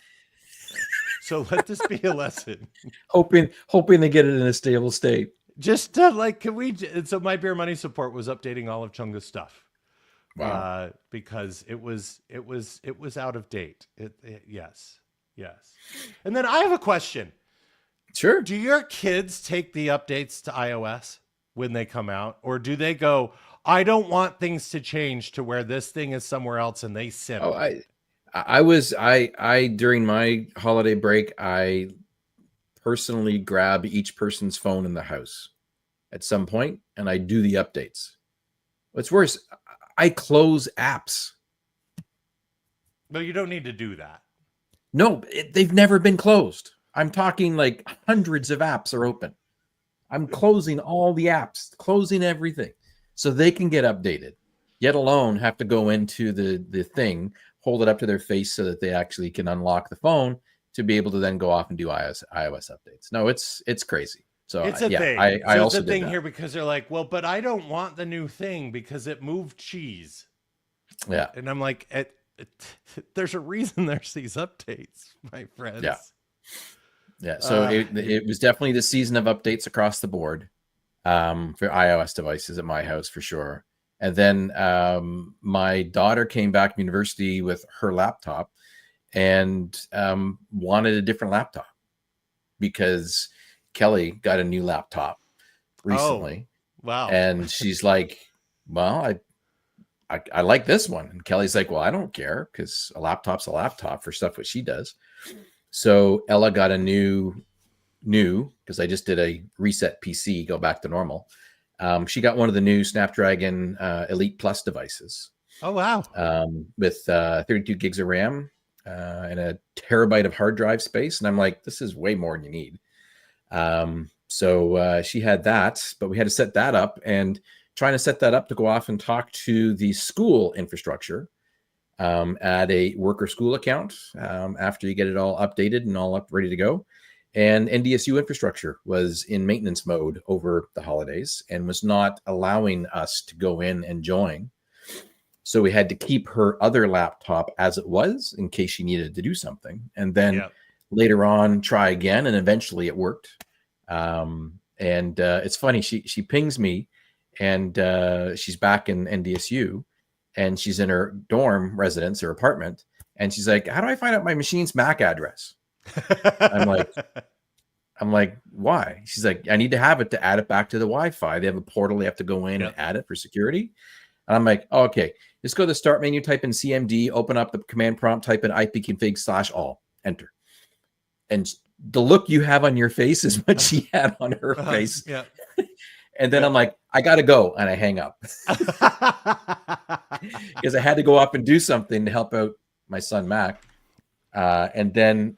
So let this be a lesson. Hoping they get it in a stable state. Just so my beer money support was updating all of Chunga's stuff. Wow. Because it was out of date. Yes. And then I have a question. Sure. Do your kids take the updates to iOS when they come out, or do they go, I don't want things to change to where this thing is somewhere else, and they sit? Oh, I during my holiday break, I personally grab each person's phone in the house at some point, and I do the updates. What's worse, I close apps. No, you don't need to do that. No, they've never been closed. I'm talking like hundreds of apps are open. I'm closing all the apps, closing everything, so they can get updated, yet alone have to go into the thing, hold it up to their face so that they actually can unlock the phone to be able to then go off and do iOS updates. No, it's crazy. So It's a yeah, thing. I So also it's a did thing that. here because they're like, well, but I don't want the new thing because it moved cheese. Yeah, And I'm like, there's a reason there's these updates, my friends. yeah, yeah. So it was definitely the season of updates across the board for iOS devices at my house for sure. And then my daughter came back from university with her laptop and wanted a different laptop because Kelly got a new laptop recently. Wow. And she's like, well, I like this one. And Kelly's like, well, I don't care because a laptop's a laptop for stuff what she does. So Ella got a new because I just did a reset PC, go back to normal. She got one of the new Snapdragon Elite Plus devices. Oh, wow. With 32 gigs of RAM and a terabyte of hard drive space. And I'm like, this is way more than you need. So she had that, but we had to set that up and trying to set that up to go off and talk to the school infrastructure, add a worker school account after you get it all updated and all up ready to go. And NDSU infrastructure was in maintenance mode over the holidays and was not allowing us to go in and join. So we had to keep her other laptop as it was in case she needed to do something. And then later on, try again. And eventually it worked. It's funny. She pings me and she's back in NDSU and she's in her dorm residence or apartment. And she's like, how do I find out my machine's MAC address? I'm like, why? She's like, I need to have it to add it back to the Wi-Fi. They have a portal. They have to go in and add it for security. And I'm like, oh, okay, just go to the start menu, type in CMD, open up the command prompt, type in ipconfig/all, enter. And the look you have on your face is what she had on her face. Yeah. And then I'm like, I got to go. And I hang up because I had to go up and do something to help out my son, Mac. And then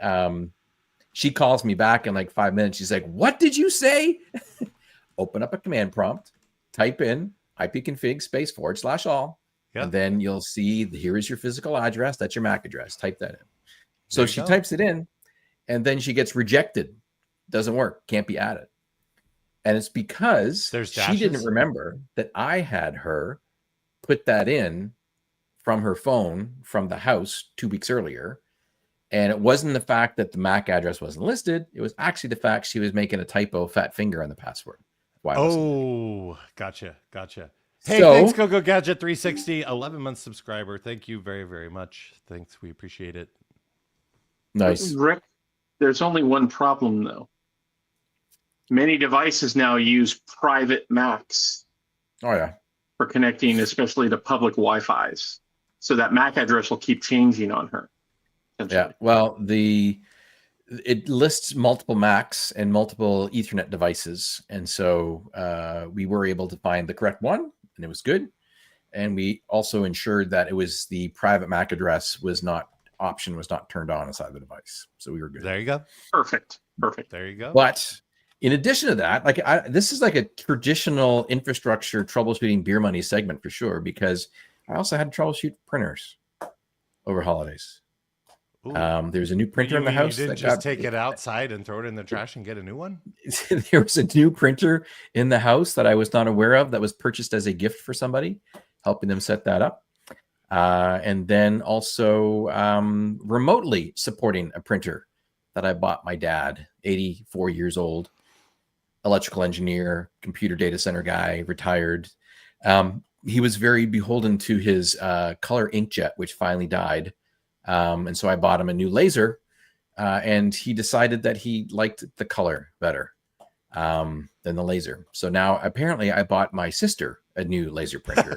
she calls me back in like 5 minutes. She's like, what did you say? Open up a command prompt, type in ipconfig/all. And then you'll see here is your physical address. That's your MAC address. Type that in. So she types it in and then she gets rejected. Doesn't work. Can't be added. And it's because she didn't remember that I had her put that in from her phone from the house 2 weeks earlier. And it wasn't the fact that the MAC address wasn't listed. It was actually the fact she was making a typo fat finger on the password. Gotcha. Hey, thanks, Coco Gadget 360, 11-month subscriber. Thank you very, very much. Thanks. We appreciate it. Nice. Rick, there's only one problem, though. Many devices now use private Macs. Oh, yeah. For connecting, especially to public Wi-Fis. So that MAC address will keep changing on her. Yeah. Well, it lists multiple Macs and multiple Ethernet devices. And so we were able to find the correct one and it was good. And we also ensured that it was the private MAC address was not turned on inside the device. So we were good. There you go. Perfect. There you go. But in addition to that, this is like a traditional infrastructure troubleshooting beer money segment for sure, because I also had to troubleshoot printers over holidays. There's a new printer in the house. You didn't just take it outside and throw it in the trash and get a new one? There was a new printer in the house that I was not aware of that was purchased as a gift for somebody, helping them set that up. And then also remotely supporting a printer that I bought my dad, 84 years old, electrical engineer, computer data center guy, retired. He was very beholden to his color inkjet, which finally died. And so I bought him a new laser, and he decided that he liked the color better than the laser. So now apparently I bought my sister a new laser printer,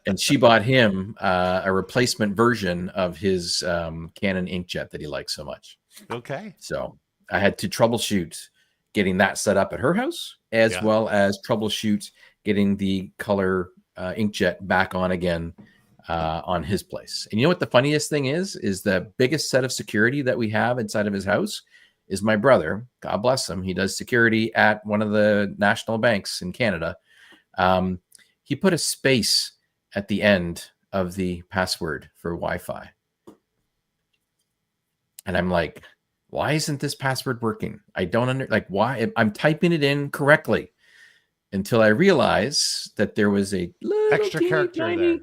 and she bought him a replacement version of his Canon inkjet that he likes so much. Okay. So I had to troubleshoot getting that set up at her house, as well as troubleshoot getting the color inkjet back on again on his place. And you know what the funniest thing is the biggest set of security that we have inside of his house is my brother. God bless him. He does security at one of the national banks in Canada. He put a space at the end of the password for Wi-Fi. And I'm like, why isn't this password working? I don't why I'm typing it in correctly until I realize that there was a little Extra character tiny there.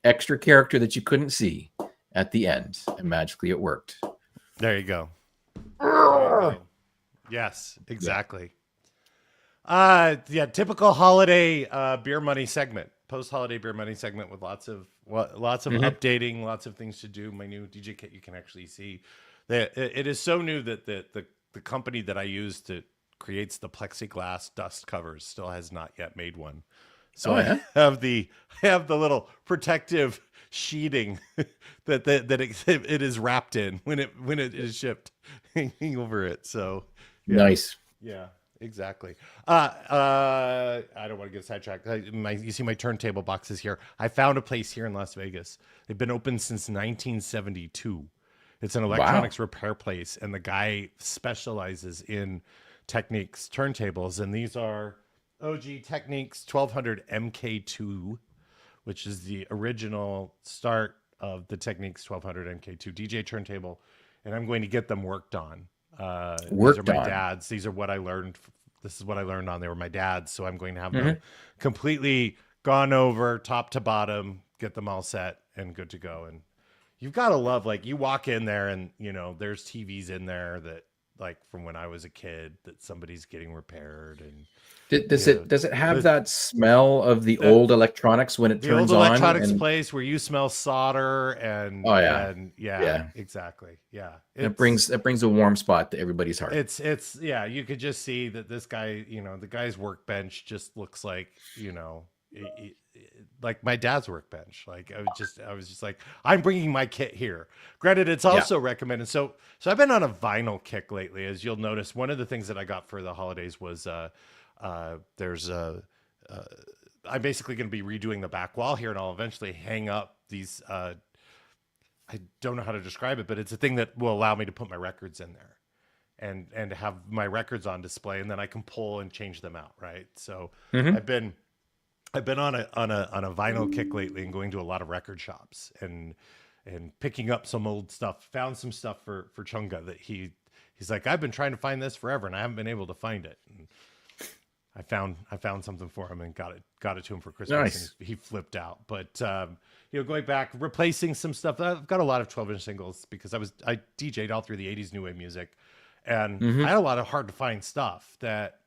extra character that you couldn't see at the end, and magically it worked. There you go. There you go. Yes, exactly. Yeah, typical holiday beer money segment, post-holiday beer money segment with lots of updating, lots of things to do. My new DJ kit, you can actually see that it is so new that the company that I use to creates the plexiglass dust covers still has not yet made one. So I have the little protective sheeting that it is wrapped in when it is shipped, hanging over it. So yeah. Nice. Yeah, exactly. I don't want to get sidetracked. You see my turntable boxes here. I found a place here in Las Vegas. They've been open since 1972. It's an electronics repair place, and the guy specializes in Technics turntables, and these are OG Technics 1200 MK2, which is the original start of the Technics 1200 MK2 DJ turntable, and I'm going to get them worked on. These are my dad's. These are what I learned. This is what I learned on. They were my dad's, so I'm going to have them completely gone over top to bottom, get them all set and good to go. And you've got to love, like, you walk in there and, you know, there's TVs in there that, like, from when I was a kid that somebody's getting repaired. And does it have that smell of the old electronics when it turns on? The old electronics place where you smell solder and yeah, exactly. Yeah. It brings a warm spot to everybody's heart. It's yeah, you could just see that this guy, you know, the guy's workbench just looks like, you know, like my dad's workbench. Like I was just like, I'm bringing my kit here. Granted, it's also recommended. So I've been on a vinyl kick lately, as you'll notice. One of the things that I got for the holidays was I'm basically going to be redoing the back wall here, and I'll eventually hang up these. I don't know how to describe it, but it's a thing that will allow me to put my records in there, and have my records on display, and then I can pull and change them out. Right. So I've been on a vinyl kick lately, and going to a lot of record shops and picking up some old stuff. Found some stuff for Chunga that he's like, I've been trying to find this forever, and I haven't been able to find it. And I found something for him and got it to him for Christmas. Nice. And he flipped out. But you know, going back, replacing some stuff. I've got a lot of 12-inch singles because I DJ'd all through the 80s new wave music, and I had a lot of hard to find stuff that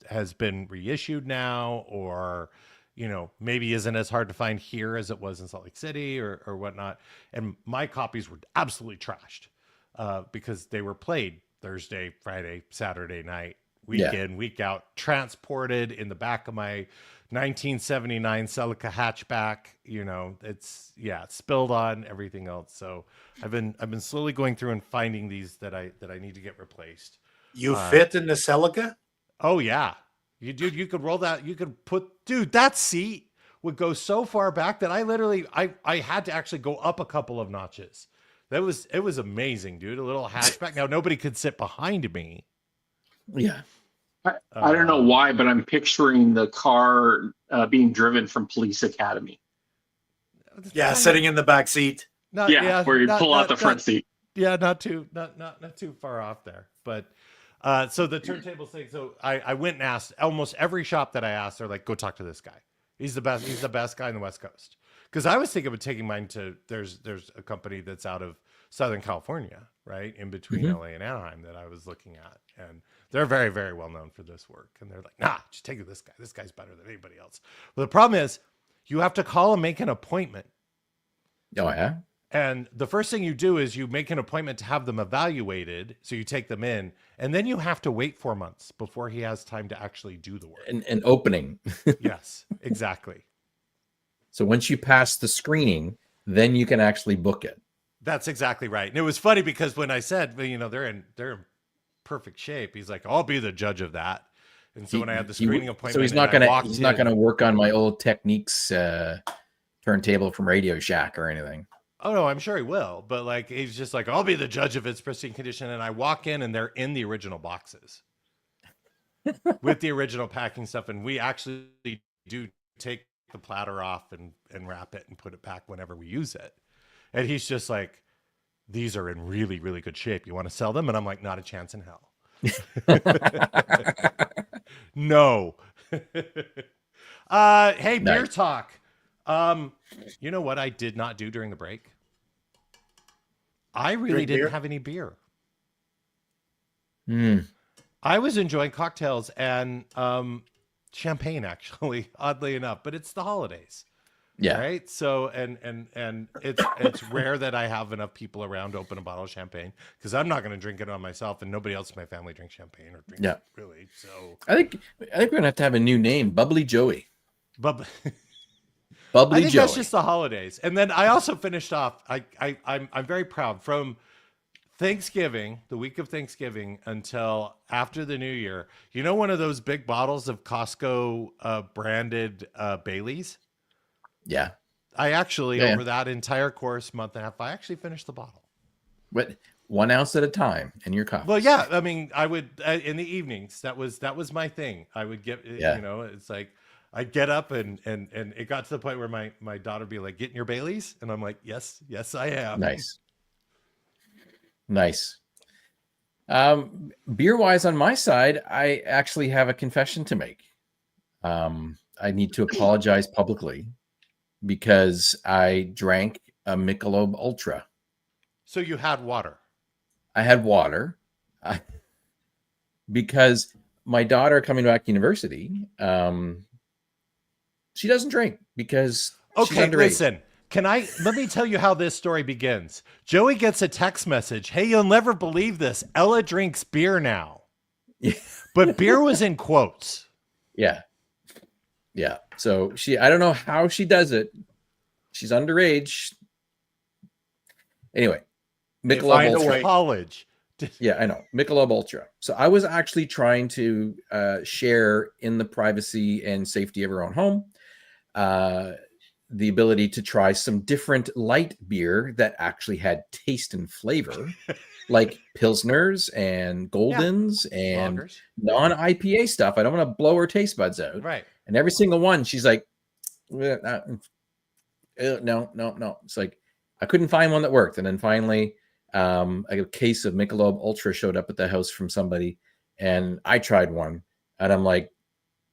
has been reissued now, or you know, maybe isn't as hard to find here as it was in Salt Lake City or whatnot. And my copies were absolutely trashed because they were played Thursday, Friday, Saturday night, week in, week out, transported in the back of my 1979 Celica hatchback. You know, it's spilled on everything else. So I've been slowly going through and finding these that I need to get replaced. You fit in the Celica? Oh yeah. You could roll that. You could that seat would go so far back that I had to actually go up a couple of notches. It was amazing, dude. A little hatchback. Now nobody could sit behind me. Yeah. I don't know why, but I'm picturing the car being driven from Police Academy. Yeah, sitting in the back seat. Where you pull out the front seat. Yeah, not too far off there. But so the turntable thing. So I went and asked almost every shop that I asked. They're like, go talk to this guy. He's the best. He's the best guy in the West Coast. Because I was thinking of taking mine to. There's a company that's out of Southern California, right in between LA and Anaheim, that I was looking at, and they're very, very well known for this work. And they're like, nah, just take it to this guy. This guy's better than anybody else. But the problem is, you have to call and make an appointment. Oh yeah. And the first thing you do is you make an appointment to have them evaluated. So you take them in, and then you have to wait 4 months before he has time to actually do the work. An opening. Yes, exactly. So once you pass the screening, then you can actually book it. That's exactly right. And it was funny because when I said, you know, they're in perfect shape, he's like, I'll be the judge of that. And so when I had the screening appointment, so he's not gonna work on my old Techniques turntable from Radio Shack or anything. Oh no, I'm sure he will. But like, he's just like, I'll be the judge of its pristine condition. And I walk in and they're in the original boxes with the original packing stuff. And we actually do take the platter off and wrap it and put it back whenever we use it. And he's just like, these are in really, really good shape. You want to sell them? And I'm like, not a chance in hell. No. Hey, beer Nice. talk. You know what I did not do during the break? I really Drink didn't beer? have any beer. Mm. I was enjoying cocktails and champagne, actually, oddly enough, but it's the holidays. Yeah. Right. So and it's rare that I have enough people around to open a bottle of champagne because I'm not going to drink it on myself, and nobody else in my family drinks champagne or drinks it really. So I think we're gonna have a new name, Bubbly Joey. but Bubbly I think Joey. that's just the holidays. And then I also finished off. I'm very proud from Thanksgiving, the week of Thanksgiving until after the New Year. You know, one of those big bottles of Costco branded Baileys. Yeah. I actually Yeah. over that entire course, month and a half, I actually finished the bottle. What? 1 ounce at a time in your coffee. Well, yeah. I mean, I would in the evenings. That was my thing. I would get, Yeah. you know, it's like I'd get up and it got to the point where my daughter would be like, "Getting your Baileys," and I'm like, "Yes, I am." Nice. Beer wise, on my side, I actually have a confession to make. I need to apologize publicly because I drank a Michelob Ultra. So you had water. I had water because my daughter coming back to university, she doesn't drink because she's Okay, underage. listen. Let me tell you how this story begins. Joey gets a text message. "Hey, you'll never believe this. Ella drinks beer now." But beer was in quotes. Yeah. Yeah. So I don't know how she does it. She's underage. Anyway, Michelob find a Ultra. way. College. Yeah, I know. Michelob Ultra. So I was actually trying to share in the privacy and safety of our own home the ability to try some different light beer that actually had taste and flavor, like Pilsners and Goldens and Lagers. non-IPA stuff. I don't want to blow her taste buds out. Right. And every single one, she's like, no. It's like, I couldn't find one that worked. And then finally, a case of Michelob Ultra showed up at the house from somebody, and I tried one, and I'm like,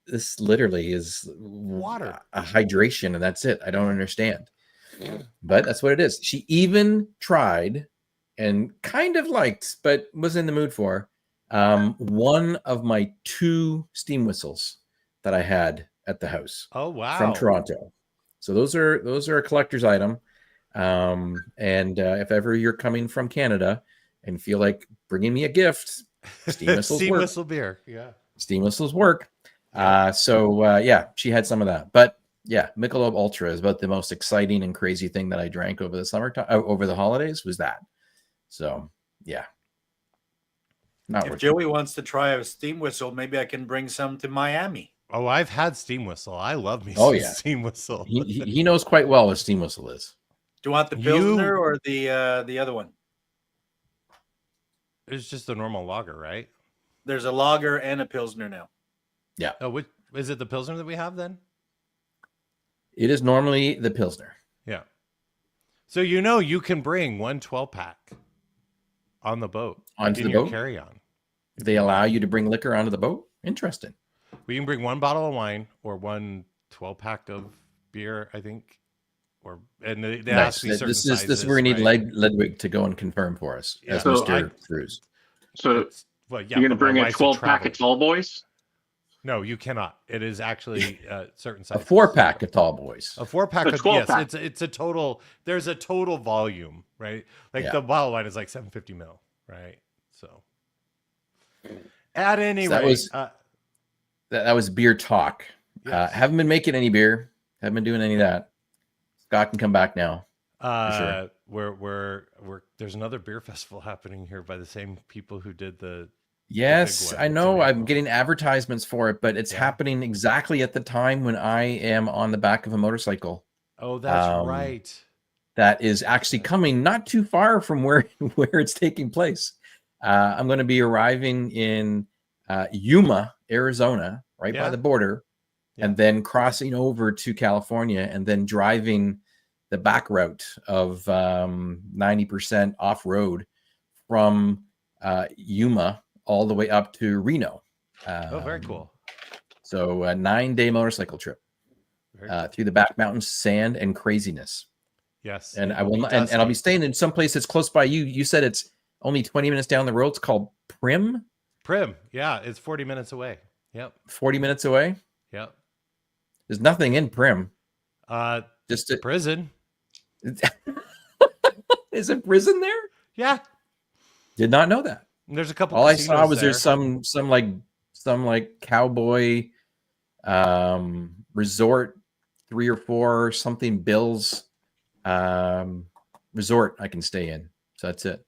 this literally is Water. a hydration, and that's it. I don't understand. But that's what it is. She even tried and kind of liked, but was in the mood for one of my 2 steam whistles that I had at the house. Oh, wow. From Toronto. So those are a collector's item. And if ever you're coming from Canada and feel like bringing me a gift, steam whistles Steam work. whistle beer. Yeah. Steam whistles work. Yeah, she had some of that. But yeah, Michelob Ultra is about the most exciting and crazy thing that I drank over the summertime, over the holidays was that. So yeah. Not If worth Joey wants to try a steam whistle, maybe I can bring some to Miami. Oh, I've had steam whistle. I love me Oh, some yeah. steam whistle. he knows quite well what steam whistle is. Do you want the Pilsner or the other one? It's just a normal lager, right? There's a lager and a Pilsner now. Yeah. Oh, is it the Pilsner that we have then? It is normally the Pilsner. Yeah. So you can bring 1 12-pack on the boat. Onto in the your boat? carry-on. They allow you to bring liquor onto the boat? Interesting. We can bring 1 bottle of wine or 1 12-pack of beer, I think. And they Nice. ask me certain This sizes, is where we need right? Ludwig to go and confirm for us Yeah. as So Mr. Cruz. So Well, yeah, you're going to but my bring a wife's 12-pack travel. of tall boys? No, you cannot. It is actually certain A sizes. 4-pack of tall boys. A 4-pack. A Of, 12-pack. Yes, it's a total. There's a total volume, right? Like Yeah. the bottle of wine is like 750 mil, right? So, at any So that rate, was- That was beer talk. yes. Haven't been making any beer. Haven't been doing any of that. Scott can come back now. sure. we're there's another beer festival happening here by the same people who did the. Yes, one. I It's know. in I'm April. getting advertisements for it, but it's Yeah. happening exactly at the time when I am on the back of a motorcycle. Oh, that's Um, right. That is actually coming not too far from where it's taking place. I'm going to be arriving in Yuma, Arizona, right by Yeah. the border, Yeah. and then crossing over to California, and then driving the back route of 90% off road from Yuma all the way up to Reno. Oh, very cool. So a 9-day motorcycle trip through the back mountains, sand and craziness. Yes. And I will not, and I'll be staying in some place that's close by you. You said it's only 20 minutes down the road. It's called Prim. Yeah, it's 40 minutes away. Yep. 40 minutes away. Yep. There's nothing in Prim. Just a prison. Is a prison there? Yeah. Did not know that. And there's a couple. All I saw was there. there's some like cowboy resort, 3 or 4 something bills resort I can stay in. So that's it.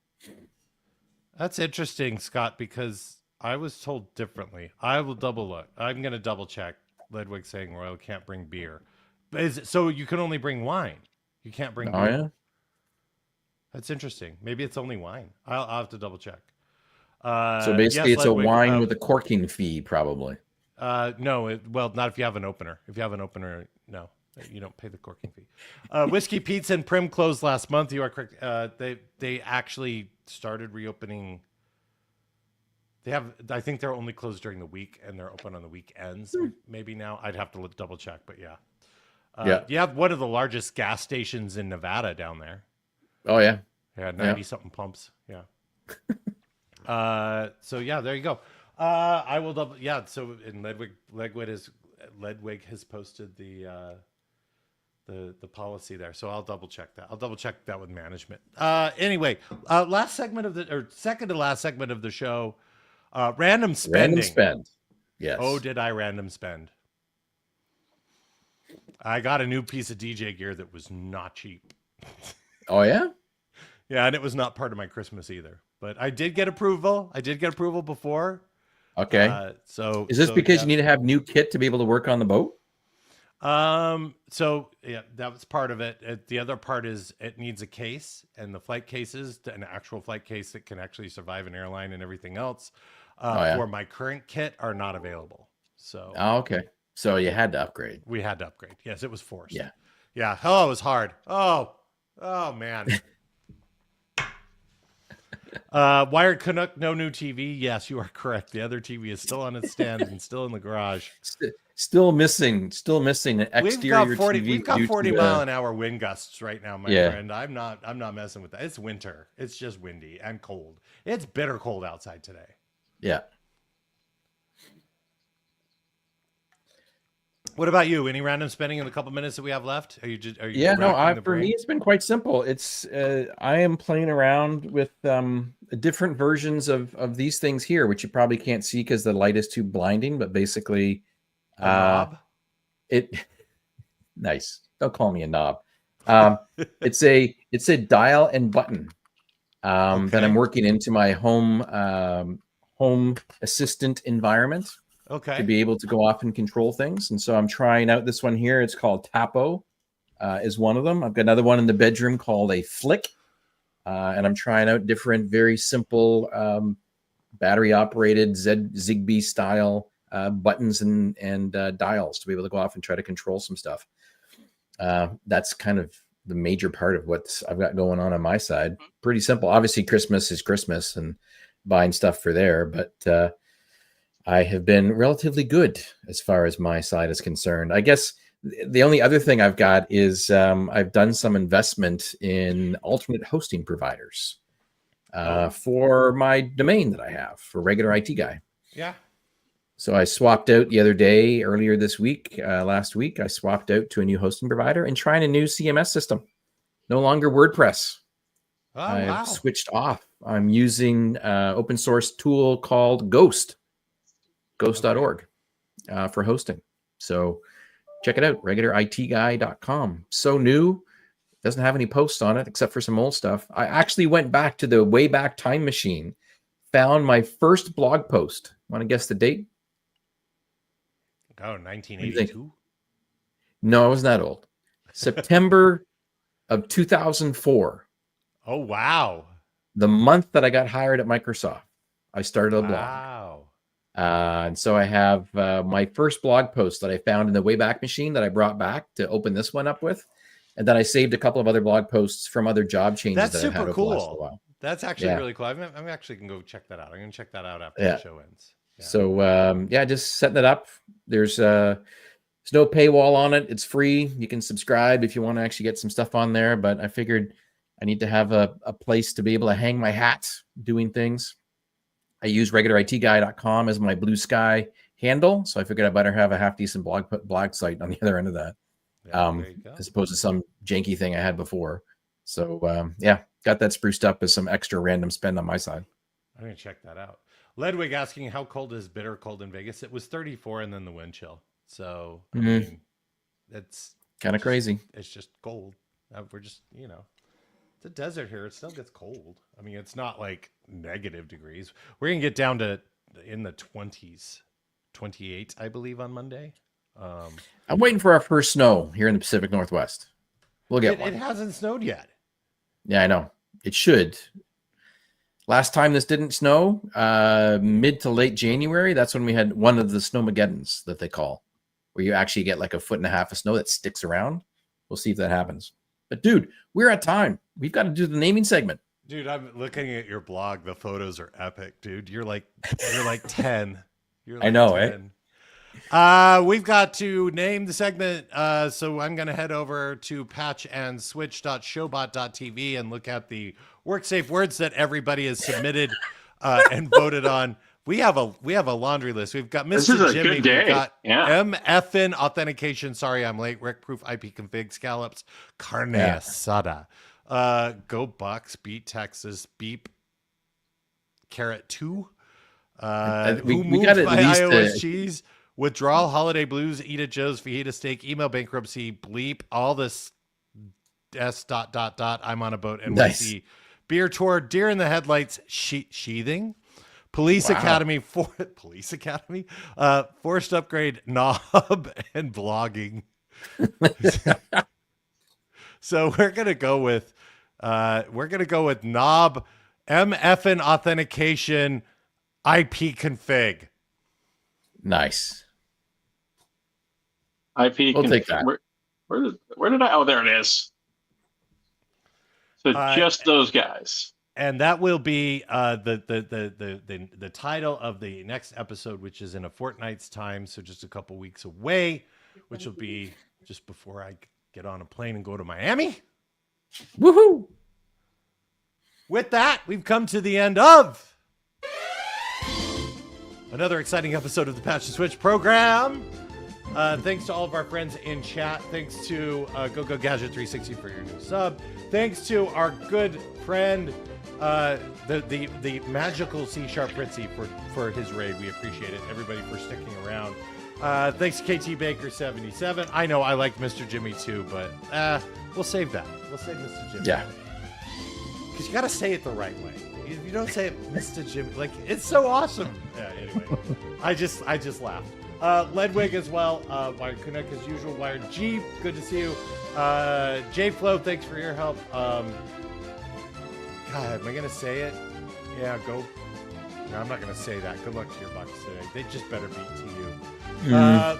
That's interesting, Scott, because I was told differently. I will double look. I'm going to double check. Ledwig saying Royal can't bring beer. So you can only bring wine. You can't bring beer. Oh, yeah? That's interesting. Maybe it's only wine. I'll have to double check. So basically it's Ledwig, a wine with a corking fee, probably. No, well, not if you have an opener. If you have an opener, no. You don't pay the corking fee. Whiskey Pete's and Prim closed last month. You are correct. They actually started reopening. I think they're only closed during the week and they're open on the weekends. Maybe now I'd have to double check, but yeah. You have one of the largest gas stations in Nevada down there. Oh yeah. Yeah, 90 something pumps. Yeah. So yeah, there you go. I will double. Yeah. So in Ledwig has posted the policy there. So I'll double check that. I'll double check that with management. Anyway, second to last segment of the show, random spending. Random spend. Yes. Oh, did I random spend? I got a new piece of DJ gear that was not cheap. Oh yeah? Yeah, and it was not part of my Christmas either. But I did get approval. Before. Okay. So is this because you need to have new kit to be able to work on the boat? So yeah, that was part of it. The other part is it needs a case, and the flight cases, an actual flight case that can actually survive an airline and everything else, for my current kit are not available. So. Oh, okay. So you had to upgrade. We had to upgrade. Yes, it was forced. Yeah. Yeah. Oh, it was hard. Oh man. Wired Canuck, no new TV. Yes, you are correct. The other TV is still on its stand and still in the garage. Still missing an exterior TV. We've got 40 mile an hour wind gusts right now, my friend. I'm not messing with that. It's winter. It's just windy and cold. It's bitter cold outside today. Yeah. What about you? Any random spending in the couple minutes that we have left? Are you for me it's been quite simple. It's I am playing around with different versions of these things here, which you probably can't see because the light is too blinding, but basically knob? Nice. Don't call me a knob. It's a dial and button that I'm working into my home assistant environment. Okay. To be able to go off and control things. And so I'm trying out this one here. It's called Tapo, is one of them. I've got another one in the bedroom called a Flick. And I'm trying out different, very simple battery operated Zigbee style buttons and dials to be able to go off and try to control some stuff. That's kind of the major part of what I've got going on my side. Pretty simple. Obviously Christmas is Christmas and buying stuff for there, but I have been relatively good as far as my side is concerned. I guess the only other thing I've got is I've done some investment in alternate hosting providers for my domain that I have for regular IT guy. Yeah. So I swapped out the other day, earlier this week, last week, I swapped out to a new hosting provider and trying a new CMS system. No longer WordPress. Oh, I've switched off. I'm using open source tool called ghost.org for hosting. So check it out, regularitguy.com. So new, doesn't have any posts on it except for some old stuff. I actually went back to the Wayback Time Machine, found my first blog post. Want to guess the date? Oh, 1982? No, it wasn't that old. September of 2004. Oh, wow. The month that I got hired at Microsoft, I started a blog. Wow. And so I have my first blog post that I found in the Wayback Machine that I brought back to open this one up with. And then I saved a couple of other blog posts from other job changes That's that I've had super over the last cool. little while. That's actually Yeah. really cool. I'm actually going to go check that out. I'm going to check that out after Yeah. the show ends. Yeah. So just setting it up. There's no paywall on it. It's free. You can subscribe if you want to actually get some stuff on there. But I figured I need to have a place to be able to hang my hat doing things. I use regularitguy.com as my blue sky handle. So I figured I better have a half decent blog site on the other end of that. There you go. As opposed to some janky thing I had before. So got that spruced up as some extra random spend on my side. I'm going to check that out. Ledwig asking, how cold is bitter cold in Vegas? It was 34 and then the wind chill. So, I mean, it's kind of crazy. It's just cold. We're just, it's a desert here. It still gets cold. I mean, it's not like negative degrees. We're going to get down to in the 20s, 28, I believe, on Monday. I'm waiting for our first snow here in the Pacific Northwest. We'll get one. It hasn't snowed yet. Yeah, I know. It should. Last time this didn't snow, mid to late January, that's when we had one of the snowmageddons that they call, where you actually get like 1.5 feet of snow that sticks around. We'll see if that happens. But dude, we're at time. We've got to do the naming segment. Dude, I'm looking at your blog. The photos are epic, dude. You're like 10. You're like I know, 10. We've got to name the segment. So I'm going to head over to patchandswitch.showbot.tv and look at the WorkSafe words that everybody has submitted and voted on. We have a laundry list. We've got Mr. This is a Jimmy. good day. We've got Yeah. MFN authentication. Sorry, I'm late. Wreck-proof IP config scallops. Carne asada. Go Bucks. Beat Texas. Beep. Carrot 2. Who moved got at my least iOS cheese? Withdrawal, Holiday Blues, Eat at Joe's, Fajita Steak, Email Bankruptcy, Bleep, all this S ... I'm on a boat, NYC. Nice. Beer Tour, Deer in the Headlights, Sheathing, Police Academy, Police Academy, Forced Upgrade, Knob, and Blogging. So we're gonna go with Knob, MFN authentication, IP config. Nice. IP. We'll take that. Where did I? Oh, there it is. So just those guys. And that will be the title of the next episode, which is in a fortnight's time, so just a couple weeks away, which will be just before I get on a plane and go to Miami. Woohoo! With that, we've come to the end of another exciting episode of the Patch and Switch program. Thanks to all of our friends in chat. Thanks to GoGoGadget360 for your new sub. Thanks to our good friend, the magical C# Fritzy for his raid. We appreciate it. Everybody for sticking around. Thanks to KT Baker 77. I know I like Mr. Jimmy too, but we'll save that. We'll save Mr. Jimmy. Yeah. Because you got to say it the right way. If you don't say it, Mr. Jimmy, like, it's so awesome. Yeah, anyway, I just laughed. Ledwig as well. Wired Connect as usual. Wired G, good to see you. J Flow, thanks for your help. God, am I gonna say it? Yeah, go. No, I'm not gonna say that. Good luck to your Bucks today. They just better beat TU.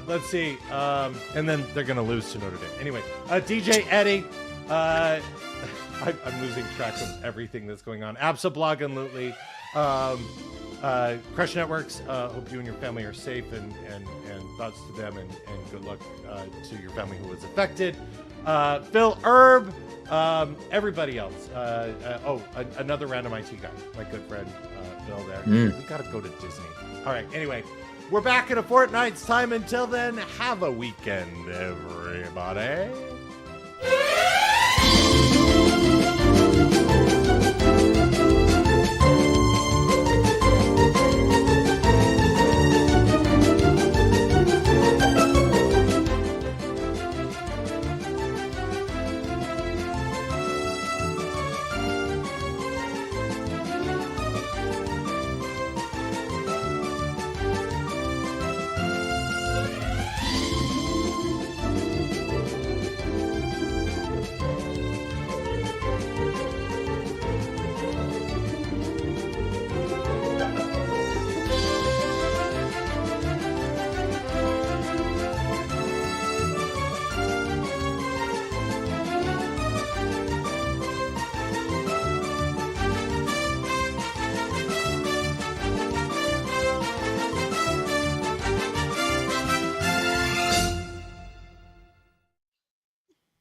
Let's see. And then they're gonna lose to Notre Dame. Anyway, DJ Eddie. I'm losing track of everything that's going on. Absablog and Lootly. Crush Networks, hope you and your family are safe and thoughts to them and good luck to your family who was affected. Phil Erb, everybody else. Another random IT guy, my good friend Phil there. We gotta go to Disney. All right, anyway, we're back in a fortnight's time. Until then, have a weekend, everybody.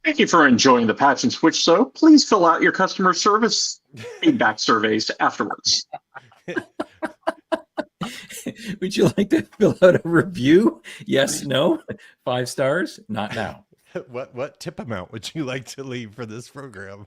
Thank you for enjoying the patch and switch. So please fill out your customer service feedback surveys afterwards. Would you like to fill out a review? Yes, no, 5 stars, not now. What tip amount would you like to leave for this program?